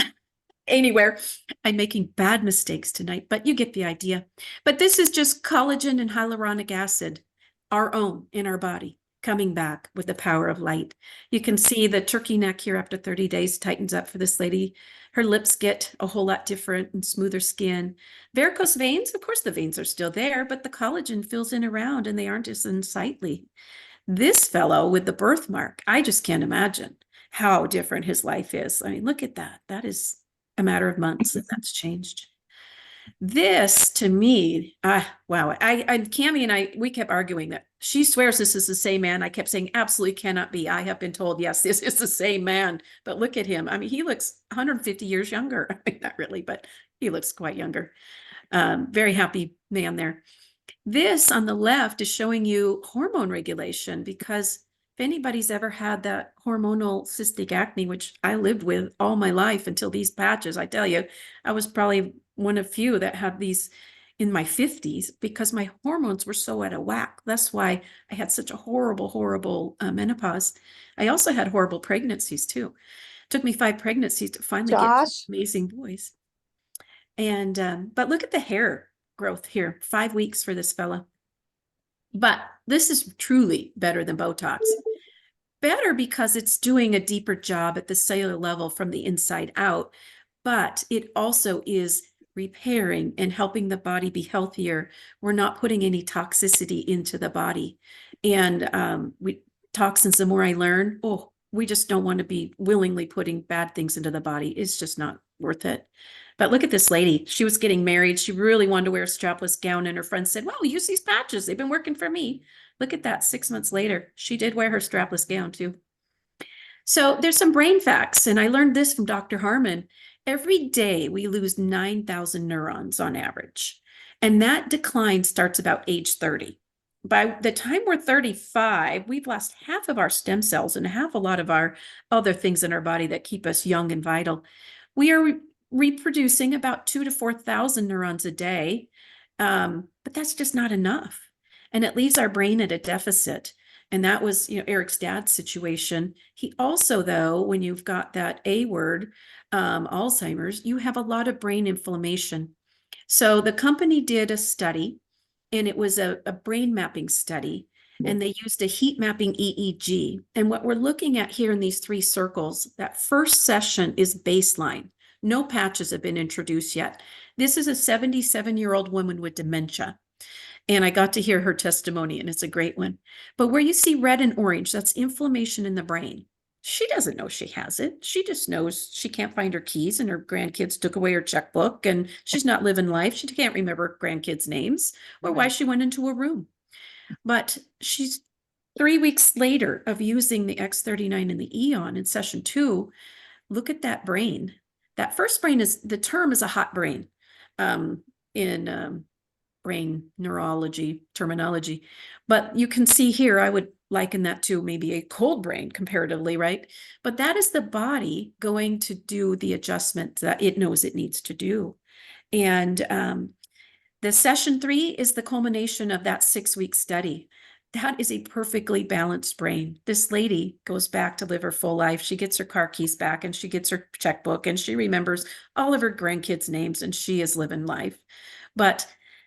anywhere. I'm making bad mistakes tonight, but you get the idea. But this is just collagen and hyaluronic acid, our own in our body, coming back with the power of light. You can see the turkey neck here after 30 days tightens up for this lady. Her lips get a whole lot different and smoother skin. Varicose veins, of course, the veins are still there, but the collagen fills in around and they aren't as unsightly. This fellow with the birthmark, I just can't imagine how different his life is. I mean, look at that. That is a matter of months that that's changed. This to me, wow. Cammie and I, we kept arguing that she swears this is the same man. I kept saying, absolutely cannot be. I have been told, yes, this is the same man. But look at him. I mean, he looks 150 years younger. I mean, not really, but he looks quite younger. Very happy man there. This on the left is showing you hormone regulation, because if anybody's ever had that hormonal cystic acne, which I lived with all my life until these patches, I tell you, I was probably one of few that had these in my 50s because my hormones were so out of whack. That's why I had such a horrible menopause. I also had horrible pregnancies too. It took me 5 pregnancies to finally get Josh? amazing boys. And but look at the hair growth here, 5 weeks for this fella. But this is truly better than Botox. Better because it's doing a deeper job at the cellular level from the inside out, but it also is repairing and helping the body be healthier. We're not putting any toxicity into the body. And toxins, the more I learn, we just don't want to be willingly putting bad things into the body. It's just not worth it. But look at this lady. She was getting married. She really wanted to wear a strapless gown, and her friend said, well, use these patches. They've been working for me. Look at that. 6 months later, she did wear her strapless gown too. So there's some brain facts, and I learned this from Dr. Harmon. Every day we lose 9,000 neurons on average, and that decline starts about age 30. By the time we're 35, we've lost half of our stem cells and half a lot of our other things in our body that keep us young and vital. We are reproducing about 2,000 to 4,000 neurons a day, but that's just not enough. And it leaves our brain at a deficit. And that was, Eric's dad's situation. He also, though, when you've got that A word, Alzheimer's, you have a lot of brain inflammation. So the company did a study, and it was a brain mapping study, and they used a heat mapping EEG. And what we're looking at here in these 3 circles, that first session is baseline. No patches have been introduced yet. This is a 77-year-old woman with dementia. And I got to hear her testimony, and it's a great one. But where you see red and orange, that's inflammation in the brain. She doesn't know she has it. She just knows she can't find her keys, and her grandkids took away her checkbook, and she's not living life. She can't remember her grandkids' names or why she went into a room. But she's 3 weeks later of using the X39 and the Eon in session 2. Look at that brain. That first brain the term is a hot brain in brain neurology terminology. But you can see here, I would liken that to maybe a cold brain comparatively, right? But that is the body going to do the adjustment that it knows it needs to do. And the session 3 is the culmination of that 6-week study. That is a perfectly balanced brain. This lady goes back to live her full life. She gets her car keys back, and she gets her checkbook, and she remembers all of her grandkids' names, and she is living life. But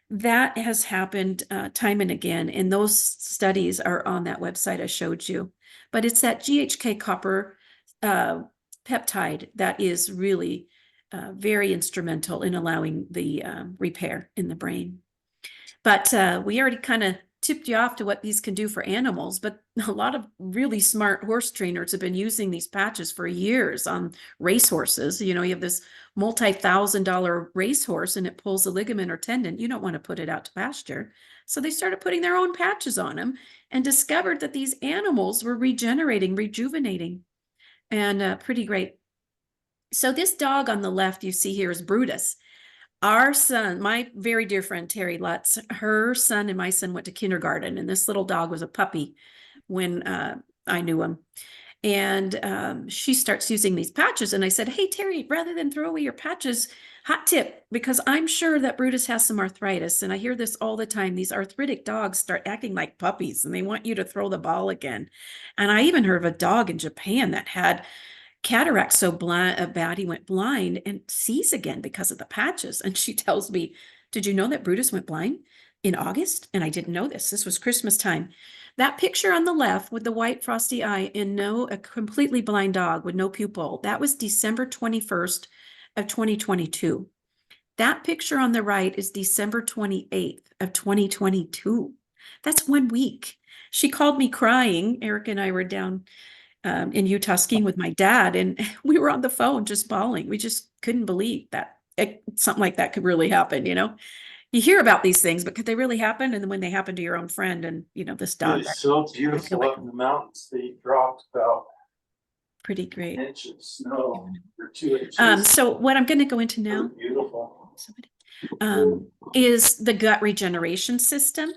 that has happened time and again, and those studies are on that website I showed you. But it's that GHK copper peptide that is really very instrumental in allowing the repair in the brain. But we already kind of tipped you off to what these can do for animals, but a lot of really smart horse trainers have been using these patches for years on racehorses. You have this multi-$1,000 racehorse, and it pulls a ligament or tendon. You don't want to put it out to pasture. So they started putting their own patches on them and discovered that these animals were regenerating, rejuvenating, and pretty great. So this dog on the left you see here is Brutus. Our son, my very dear friend Terry Lutz, her son and my son went to kindergarten, and this little dog was a puppy when I knew him. And she starts using these patches, and I said, hey, Terry, rather than throw away your patches, hot tip, because I'm sure that Brutus has some arthritis, and I hear this all the time. These arthritic dogs start acting like puppies, and they want you to throw the ball again. And I even heard of a dog in Japan that had cataract so bad he went blind and sees again because of the patches. And she tells me, did you know that Brutus went blind in August? And I didn't know this. This was Christmas time. That picture on the left with the white frosty eye and a completely blind dog with no pupil, that was December 21st of 2022. That picture on the right is December 28th of 2022. That's 1 week. She called me crying. Eric and I were down in Utah skiing with my dad, and we were on the phone just bawling. We just couldn't believe that something like that could really happen, you know? You hear about these things, but could they really happen? And then when they happen to your own friend and, you know, this dog, It's so beautiful like- up in the mountains. They dropped about pretty great. an inch of snow or 2 inches. So what I'm going to go into It was now beautiful. is the gut regeneration system.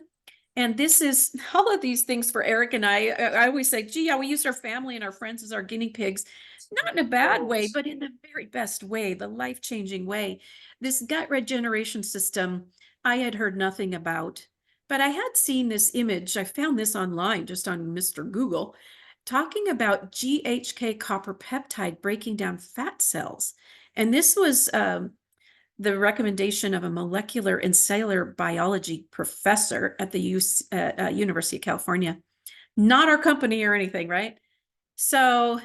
And this is all of these things for Eric and I always say, gee, yeah, we use our family and our friends as our guinea pigs, not in a bad way, but in the very best way, the life-changing way. This gut regeneration system, I had heard nothing about, but I had seen this image. I found this online just on Mr. Google, talking about GHK copper peptide breaking down fat cells. And this was the recommendation of a molecular and cellular biology professor at the University of California. Not our company or anything, right? So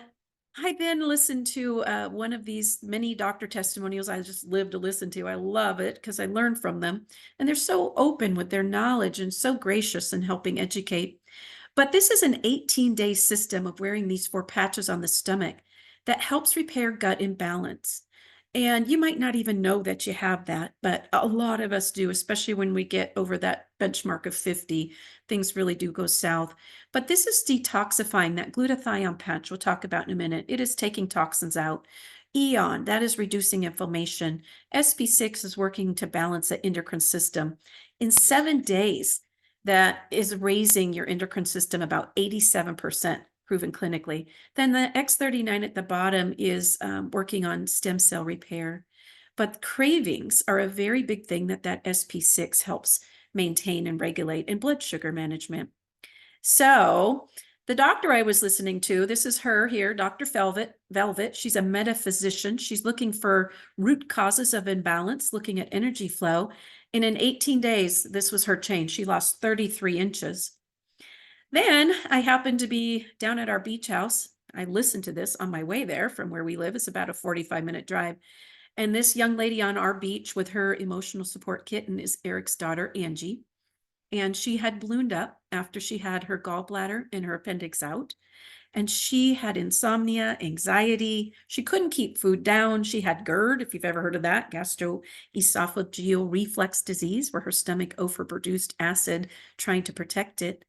I then listened to one of these many doctor testimonials I just live to listen to. I love it because I learn from them. And they're so open with their knowledge and so gracious in helping educate. But this is an 18-day system of wearing these 4 patches on the stomach that helps repair gut imbalance. And you might not even know that you have that, but a lot of us do, especially when we get over that benchmark of 50, things really do go south. But this is detoxifying. That glutathione patch we'll talk about in a minute. It is taking toxins out. Eon, that is reducing inflammation. SP6 is working to balance the endocrine system. In 7 days, that is raising your endocrine system about 87%. Proven clinically. Then the X39 at the bottom is working on stem cell repair. But cravings are a very big thing that SP6 helps maintain and regulate, and blood sugar management. So the doctor I was listening to, this is her here, Dr. Velvet. She's a metaphysician. She's looking for root causes of imbalance, looking at energy flow. And in 18 days, this was her change. She lost 33 inches. Then I happened to be down at our beach house. I listened to this on my way there from where we live. It's about a 45-minute drive. And this young lady on our beach with her emotional support kitten is Eric's daughter, Angie. And she had ballooned up after she had her gallbladder and her appendix out. And she had insomnia, anxiety. She couldn't keep food down. She had GERD, if you've ever heard of that, gastroesophageal reflux disease, where her stomach overproduced acid trying to protect it.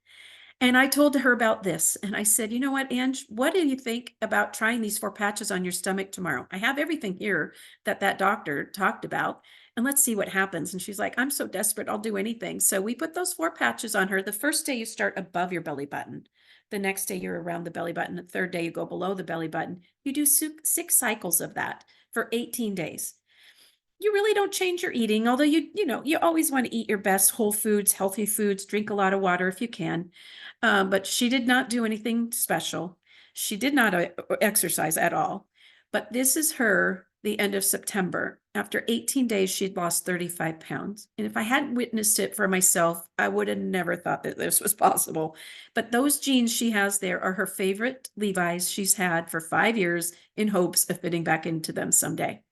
And I told her about this, and I said, you know what, Ange, what do you think about trying these 4 patches on your stomach tomorrow? I have everything here that doctor talked about, and let's see what happens. And she's like, I'm so desperate, I'll do anything. So we put those 4 patches on her. The first day you start above your belly button. The next day you're around the belly button. The third day you go below the belly button. You do 6 cycles of that for 18 days. You really don't change your eating, although you always want to eat your best whole foods, healthy foods, drink a lot of water if you can. But she did not do anything special. She did not exercise at all. But this is her, the end of September. After 18 days, she'd lost 35 pounds. And if I hadn't witnessed it for myself, I would have never thought that this was possible. But those jeans she has there are her favorite Levi's she's had for 5 years in hopes of fitting back into them someday.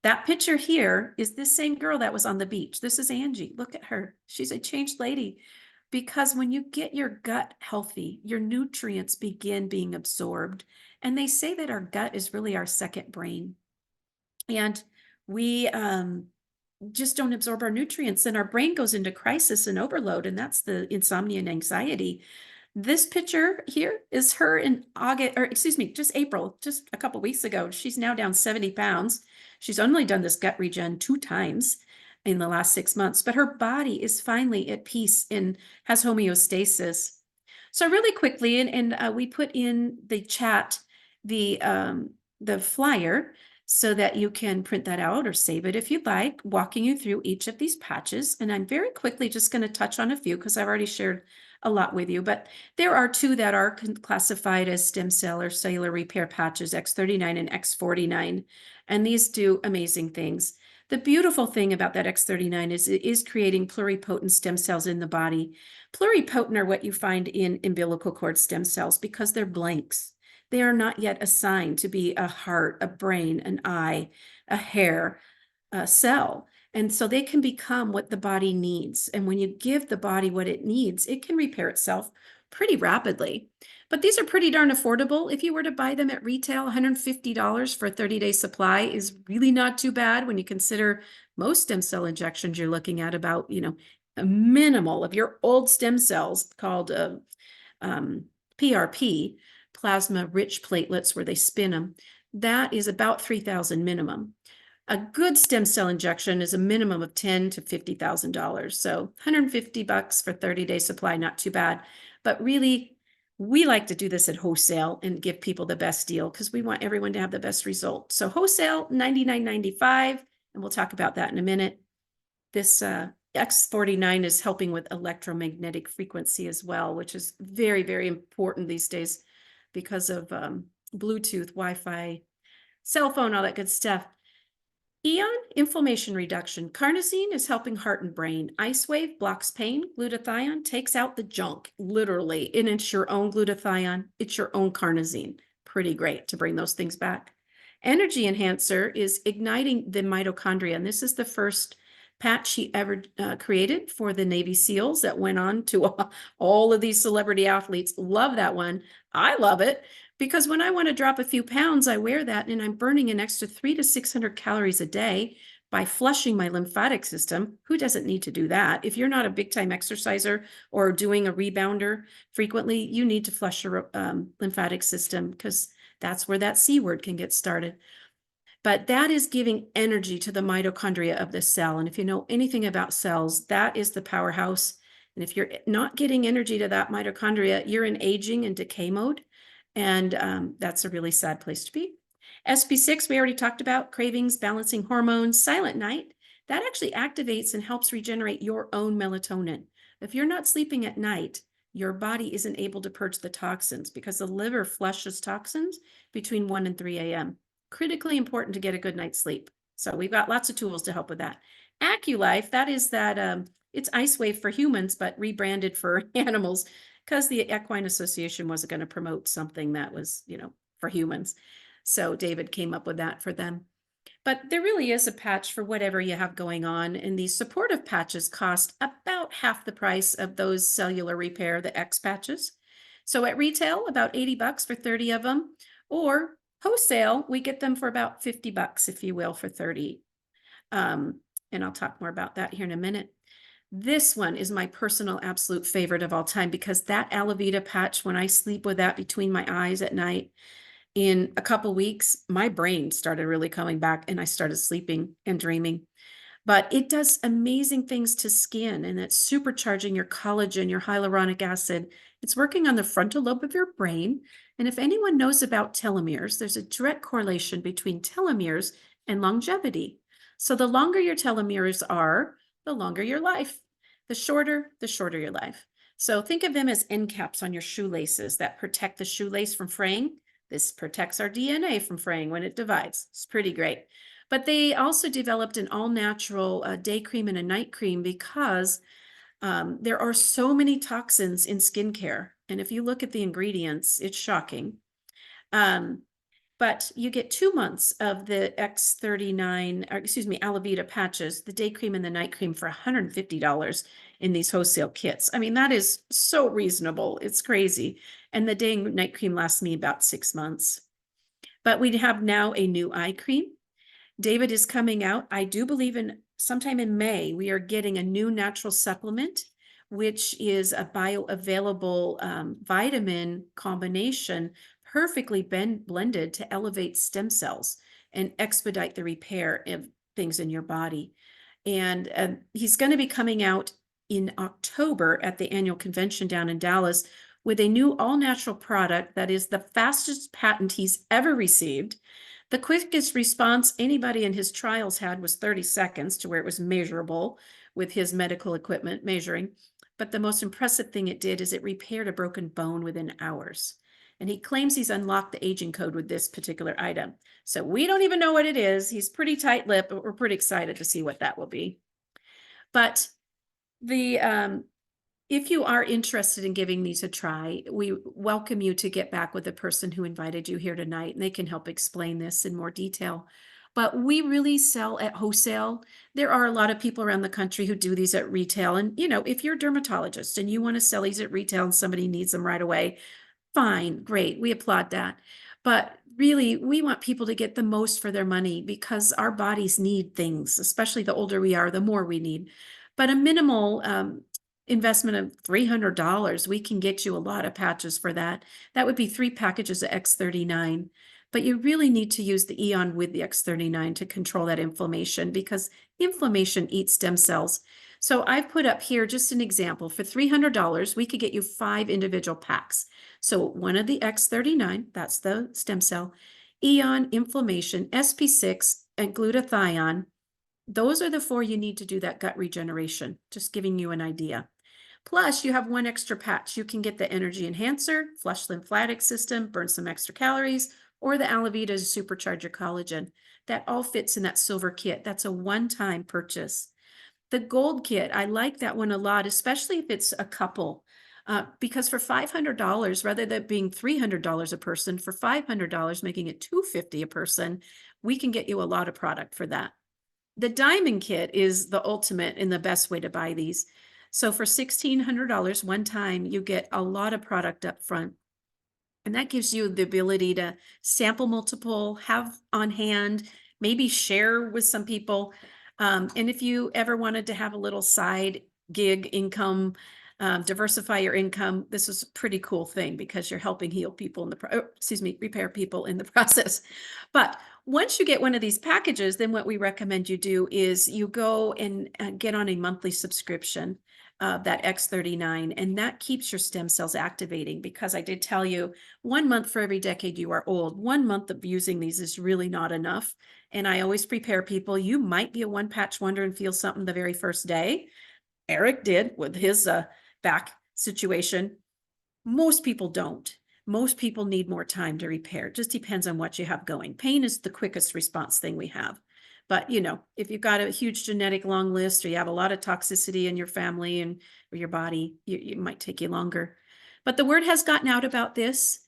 That picture here is this same girl that was on the beach. This is Angie. Look at her. She's a changed lady. Because when you get your gut healthy, your nutrients begin being absorbed. And they say that our gut is really our second brain. And we just don't absorb our nutrients, and our brain goes into crisis and overload. And that's the insomnia and anxiety. This picture here is her in August, or excuse me, just April, just a couple weeks ago. She's now down 70 pounds. She's only done this gut regen 2 times in the last 6 months, but her body is finally at peace and has homeostasis. So really quickly, and we put in the chat the flyer so that you can print that out or save it if you'd like, walking you through each of these patches. And I'm very quickly just going to touch on a few because I've already shared a lot with you, but there are 2 that are classified as stem cell or cellular repair patches, X39 and X49, and these do amazing things. The beautiful thing about that X39 is it is creating pluripotent stem cells in the body. Pluripotent are what you find in umbilical cord stem cells because they're blanks. They are not yet assigned to be a heart, a brain, an eye, a hair, a cell. And so they can become what the body needs. And when you give the body what it needs, it can repair itself pretty rapidly. But these are pretty darn affordable. If you were to buy them at retail, $150 for a 30-day supply is really not too bad when you consider most stem cell injections you're looking at about, a minimal of your old stem cells called PRP, plasma rich platelets, where they spin them. That is about 3,000 minimum. A good stem cell injection is a minimum of $10,000 to $50,000. So $150 for 30-day supply, not too bad. But really, we like to do this at wholesale and give people the best deal because we want everyone to have the best result. So wholesale, $99.95, and we'll talk about that in a minute. This X49 is helping with electromagnetic frequency as well, which is very, very important these days because of Bluetooth, Wi-Fi, cell phone, all that good stuff. Eon, inflammation reduction. Carnosine is helping heart and brain. Ice Wave blocks pain. Glutathione takes out the junk, literally. And it's your own glutathione. It's your own carnosine. Pretty great to bring those things back. Energy Enhancer is igniting the mitochondria. And this is the first patch he ever created for the Navy SEALs that went on to all of these celebrity athletes. Love that one. I love it. Because when I want to drop a few pounds, I wear that and I'm burning an extra 300 to 600 calories a day by flushing my lymphatic system. Who doesn't need to do that? If you're not a big time exerciser or doing a rebounder frequently, you need to flush your lymphatic system because that's where that C word can get started. But that is giving energy to the mitochondria of the cell. And if you know anything about cells, that is the powerhouse. And if you're not getting energy to that mitochondria, you're in aging and decay mode. And that's a really sad place to be. SP6, we already talked about, cravings, balancing hormones. Silent night, that actually activates and helps regenerate your own melatonin. If you're not sleeping at night, your body isn't able to purge the toxins because the liver flushes toxins between 1 and 3 a.m. Critically important to get a good night's sleep. So we've got lots of tools to help with that. AccuLife, that is that, it's Ice Wave for humans, but rebranded for animals, because the Equine Association wasn't going to promote something that was, for humans. So David came up with that for them. But there really is a patch for whatever you have going on. And these supportive patches cost about half the price of those cellular repair, the X patches. So at retail, about $80 for 30 of them, or wholesale, we get them for about $50, if you will, for 30. And I'll talk more about that here in a minute. This one is my personal absolute favorite of all time because that alleviate patch, when I sleep with that between my eyes at night, in a couple weeks, my brain started really coming back and I started sleeping and dreaming. But it does amazing things to skin, and it's supercharging your collagen, your hyaluronic acid. It's working on the frontal lobe of your brain. And if anyone knows about telomeres, there's a direct correlation between telomeres and longevity. So the longer your telomeres are, the longer your life. The shorter your life. So think of them as end caps on your shoelaces that protect the shoelace from fraying. This protects our DNA from fraying when it divides. It's pretty great. But they also developed an all-natural day cream and a night cream because there are so many toxins in skincare. And if you look at the ingredients, it's shocking. But you get 2 months of the alleviate patches, the day cream and the night cream for $150 in these wholesale kits. I mean, that is so reasonable. It's crazy. And the day and night cream lasts me about 6 months. But we have now a new eye cream. David is coming out. I do believe sometime in May, we are getting a new natural supplement, which is a bioavailable vitamin combination perfectly blended to elevate stem cells and expedite the repair of things in your body. And he's going to be coming out in October at the annual convention down in Dallas with a new all-natural product that is the fastest patent he's ever received. The quickest response anybody in his trials had was 30 seconds to where it was measurable with his medical equipment measuring. But the most impressive thing it did is it repaired a broken bone within hours. And he claims he's unlocked the aging code with this particular item. So we don't even know what it is. He's pretty tight-lipped, but we're pretty excited to see what that will be. But if you are interested in giving these a try, we welcome you to get back with the person who invited you here tonight, and they can help explain this in more detail. but we really sell at wholesale. There are a lot of people around the country who do these at retail. And, you know, if you're a dermatologist and you want to sell these at retail and somebody needs them right away, fine, great, we applaud that. But really, we want people to get the most for their money because our bodies need things, especially the older we are, the more we need. But a minimal investment of $300, we can get you a lot of patches for that. That would be 3 packages of X39. But you really need to use the Eon with the X39 to control that inflammation because inflammation eats stem cells. So I've put up here just an example. For $300, we could get you 5 individual packs. So one of the X39, that's the stem cell, Eon, inflammation, SP6, and glutathione. Those are the 4 you need to do that gut regeneration, just giving you an idea. Plus, you have 1 extra patch. You can get the energy enhancer, flush lymphatic system, burn some extra calories, or the alleviate to supercharge your collagen. That all fits in that silver kit. That's a one-time purchase. The gold kit, I like that one a lot, especially if it's a couple. Because for $500, rather than being $300 a person, for $500, making it $250 a person, we can get you a lot of product for that. The diamond kit is the ultimate and the best way to buy these. So for $1,600 one time, you get a lot of product up front. And that gives you the ability to sample multiple, have on hand, maybe share with some people. And if you ever wanted to have a little side gig income, diversify your income, this is a pretty cool thing because you're helping heal people in the repair people in the process. But once you get one of these packages, then what we recommend you do is you go and get on a monthly subscription. That X39, and that keeps your stem cells activating because I did tell you 1 month for every decade you are old. 1 month of using these is really not enough. And I always prepare people, you might be a one patch wonder and feel something the very first day. Eric did with his back situation. Most people don't. Most people need more time to repair. It just depends on what you have going. Pain is the quickest response thing we have. But, you know, if you've got a huge genetic long list or you have a lot of toxicity in your family and or your body, it might take you longer. But the word has gotten out about this.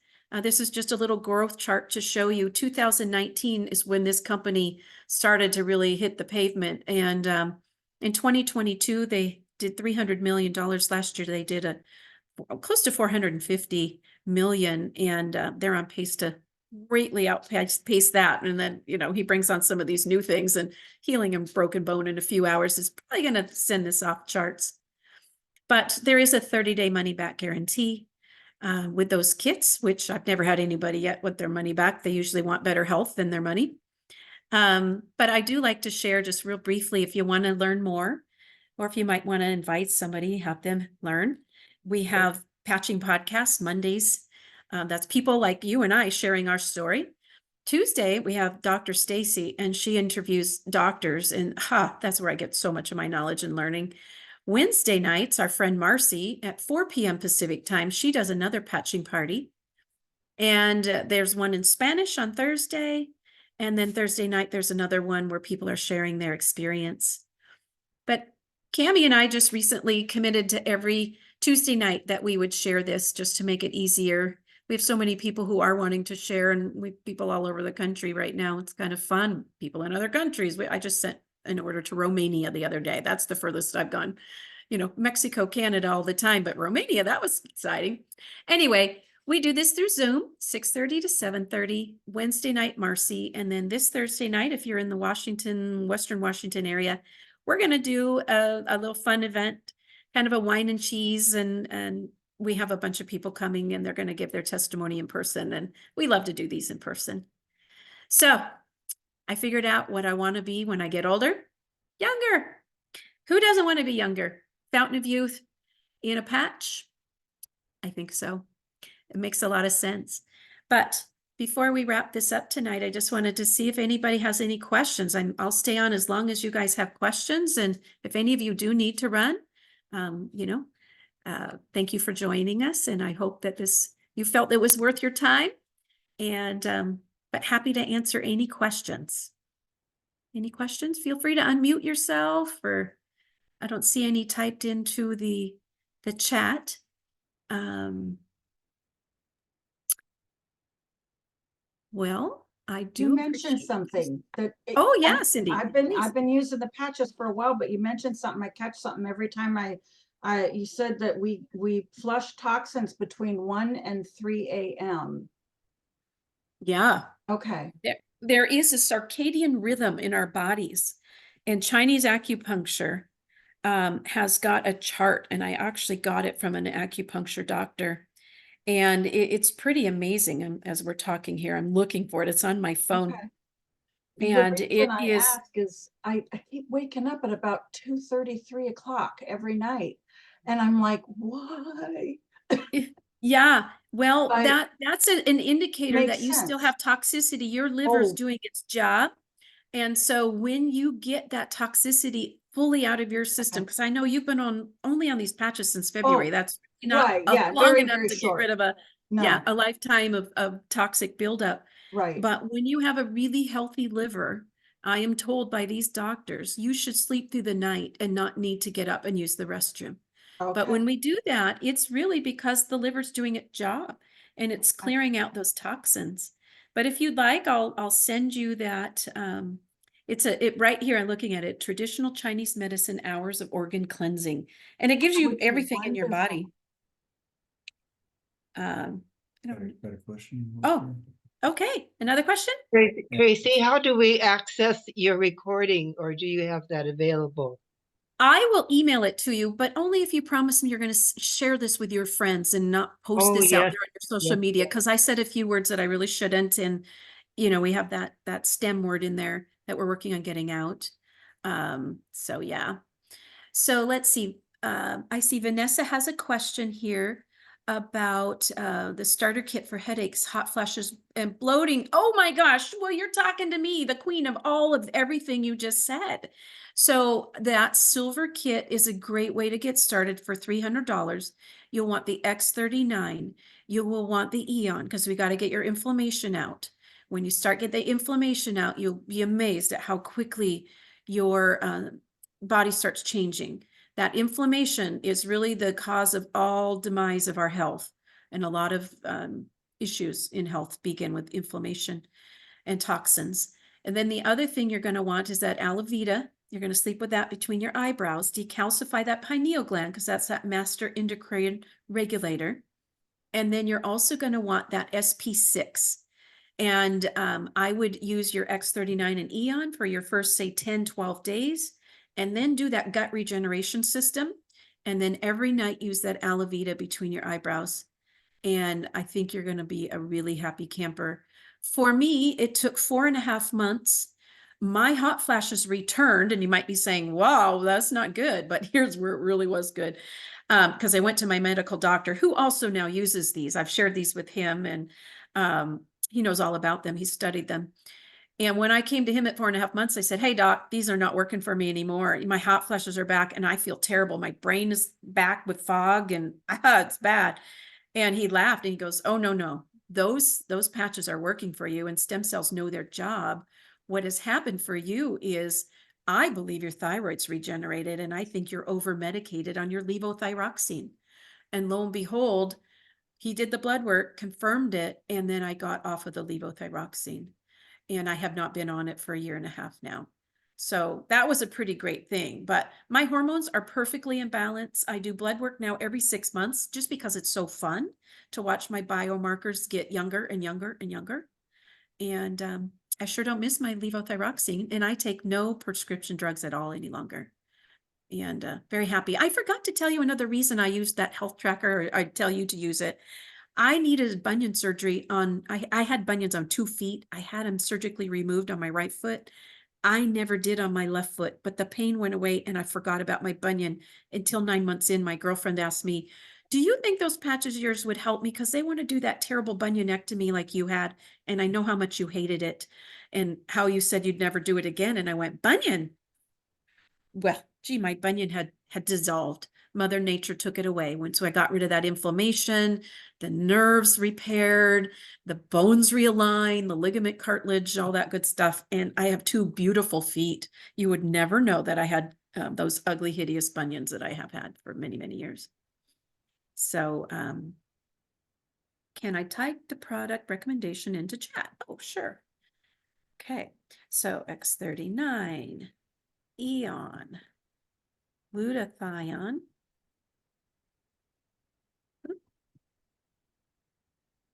This is just a little growth chart to show you 2019 is when this company started to really hit the pavement. And in 2022, they did $300 million. Last year, they did close to 450 million. And they're on pace to greatly outpace that. And then, you know, he brings on some of these new things and healing a broken bone in a few hours is probably going to send this off charts. But there is a 30-day money back guarantee with those kits, which I've never had anybody yet with their money back. They usually want better health than their money. But I do like to share just real briefly, if you want to learn more, or if you might want to invite somebody, have them learn. We have patching podcasts Mondays. That's people like you and I sharing our story. Tuesday, we have Dr. Stacy, and she interviews doctors, and that's where I get so much of my knowledge and learning. Wednesday nights, our friend Marcy at 4 p.m. Pacific time, she does another patching party. And there's one in Spanish on Thursday. And then Thursday night, there's another one where people are sharing their experience. But Cammie and I just recently committed to every Tuesday night that we would share this just to make it easier. We have so many people who are wanting to share, and we have people all over the country right now. It's kind of fun. People in other countries. I just sent an order to Romania the other day. That's the furthest I've gone. You know, Mexico, Canada all the time, but Romania, that was exciting. Anyway, we do this through Zoom, 6:30 to 7:30, Wednesday night, Marcy. And then this Thursday night, if you're in the Western Washington area, we're going to do a little fun event, kind of a wine and cheese, and we have a bunch of people coming and they're going to give their testimony in person. And we love to do these in person. So I figured out what I want to be when I get older. Younger. Who doesn't want to be younger? Fountain of youth in a patch? I think so. It makes a lot of sense. But before we wrap this up tonight, I just wanted to see if anybody has any questions. I'll stay on as long as you guys have questions. And if any of you do need to run, thank you for joining us. And I hope that you felt it was worth your time. And but happy to answer any questions. Any questions? Feel free to unmute yourself, or I don't see any typed into the chat. Well, I You do mentioned appreciate it. something that. Oh, yeah, Cindy. I've please. been using the patches for a while, but you mentioned something, I catch something every time you said that we flush toxins between 1 and 3 a.m. Yeah. Okay, There is a circadian rhythm in our bodies, and Chinese acupuncture has got a chart, and I actually got it from an acupuncture doctor, and it's pretty amazing. As we're talking here, I'm looking for it. It's on my phone, okay. and The it reason I is. ask is I keep waking up at about 2:30, 3 o'clock every night. And I'm like, why? Yeah, well, But that's an indicator that makes you still sense. have toxicity. Your liver's Oh, doing its job. And so when you get that toxicity fully out of your system, okay. because I know you've been only on these patches since February. Oh, That's not right. Yeah, long very, enough very to get short. rid of a No, lifetime of toxic buildup. right. But when you have a really healthy liver, I am told by these doctors, you should sleep through the night and not need to get up and use the restroom. But Okay. when we do that, it's really because the liver's doing its job and it's clearing out those toxins. But if you'd like, I'll send you that. It right here. I'm looking at it. Traditional Chinese medicine hours of organ cleansing, and it gives That you would be everything in your wonderful. body. I don't- Got a question? Oh, okay. Another question? Tracy, how do we access your recording, or do you have that available? I will email it to you, but only if you promise me you're going to share this with your friends and not post Oh, this out yes, there on your social yes. media. Because I said a few words that I really shouldn't, and we have that STEM word in there that we're working on getting out. So yeah. So let's see. I see Vanessa has a question here about the starter kit for headaches, hot flashes, and bloating. Oh my gosh. Well, you're talking to me, the queen of all of everything you just said. So that silver kit is a great way to get started for $300. You'll want the X39. You will want the Eon because we got to get your inflammation out. When you start get the inflammation out, you'll be amazed at how quickly your body starts changing. That inflammation is really the cause of all demise of our health. And a lot of issues in health begin with inflammation and toxins. And then the other thing you're going to want is that alleviate. You're going to sleep with that between your eyebrows, decalcify that pineal gland because that's that master endocrine regulator. And then you're also going to want that SP6. And I would use your X39 and Eon for your first, say, 10, 12 days, and then do that gut regeneration system. And then every night use that alleviate between your eyebrows. And I think you're going to be a really happy camper. For me, it took 4.5 months. My hot flashes returned, and you might be saying, wow, that's not good. But here's where it really was good. Because I went to my medical doctor who also now uses these. I've shared these with him, and he knows all about them. He studied them. And when I came to him at 4.5 months, I said, hey, doc, these are not working for me anymore. My hot flashes are back and I feel terrible. My brain is back with fog and it's bad. And he laughed and he goes, oh, no. Those patches are working for you and stem cells know their job. What has happened for you is I believe your thyroid's regenerated and I think you're over medicated on your levothyroxine. And lo and behold, he did the blood work, confirmed it, and then I got off of the levothyroxine. And I have not been on it for 1.5 years now. So that was a pretty great thing. But my hormones are perfectly in balance. I do blood work now every 6 months just because it's so fun to watch my biomarkers get younger and younger and younger. And I sure don't miss my levothyroxine. And I take no prescription drugs at all any longer. And very happy. I forgot to tell you another reason I used that health tracker, or I tell you to use it. I needed bunion surgery on, I had bunions on 2 feet. I had them surgically removed on my right foot. I never did on my left foot, but the pain went away and I forgot about my bunion until 9 months in. My girlfriend asked me, do you think those patches of yours would help me? Because they want to do that terrible bunionectomy like you had. And I know how much you hated it and how you said you'd never do it again. And I went, bunion? Well, gee, my bunion had dissolved. Mother Nature took it away. So I got rid of that inflammation, the nerves repaired, the bones realigned, the ligament cartilage, all that good stuff. And I have 2 beautiful feet. You would never know that I had those ugly, hideous bunions that I have had for many, many years. So can I type the product recommendation into chat? Oh, sure. Okay, so X39, Eon, glutathione,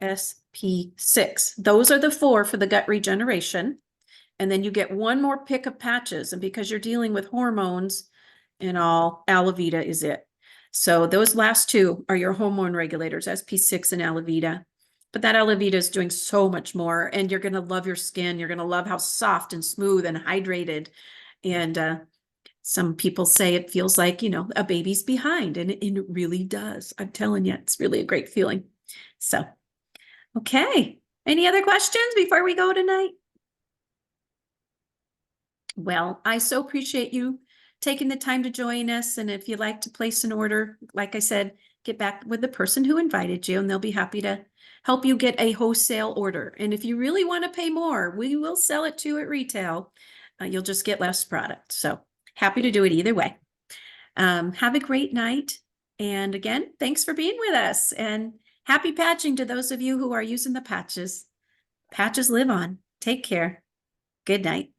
SP6. Those are the 4 for the gut regeneration. And then you get one more pick of patches. And because you're dealing with hormones and all, Allevita is it. So those last 2 are your hormone regulators, SP6 and Allevita. But that Allevita is doing so much more, and you're going to love your skin. You're going to love how soft and smooth and hydrated. And some people say it feels like, you know, a baby's behind, and it really does. I'm telling you, it's really a great feeling. So, okay. Any other questions before we go tonight? Well, I so appreciate you taking the time to join us. And if you'd like to place an order, like I said, get back with the person who invited you, and they'll be happy to help you get a wholesale order. And if you really want to pay more, we will sell it to you at retail. You'll just get less product. So happy to do it either way. Have a great night. And again, thanks for being with us, and happy patching to those of you who are using the patches. Patches live on. Take care. Good night.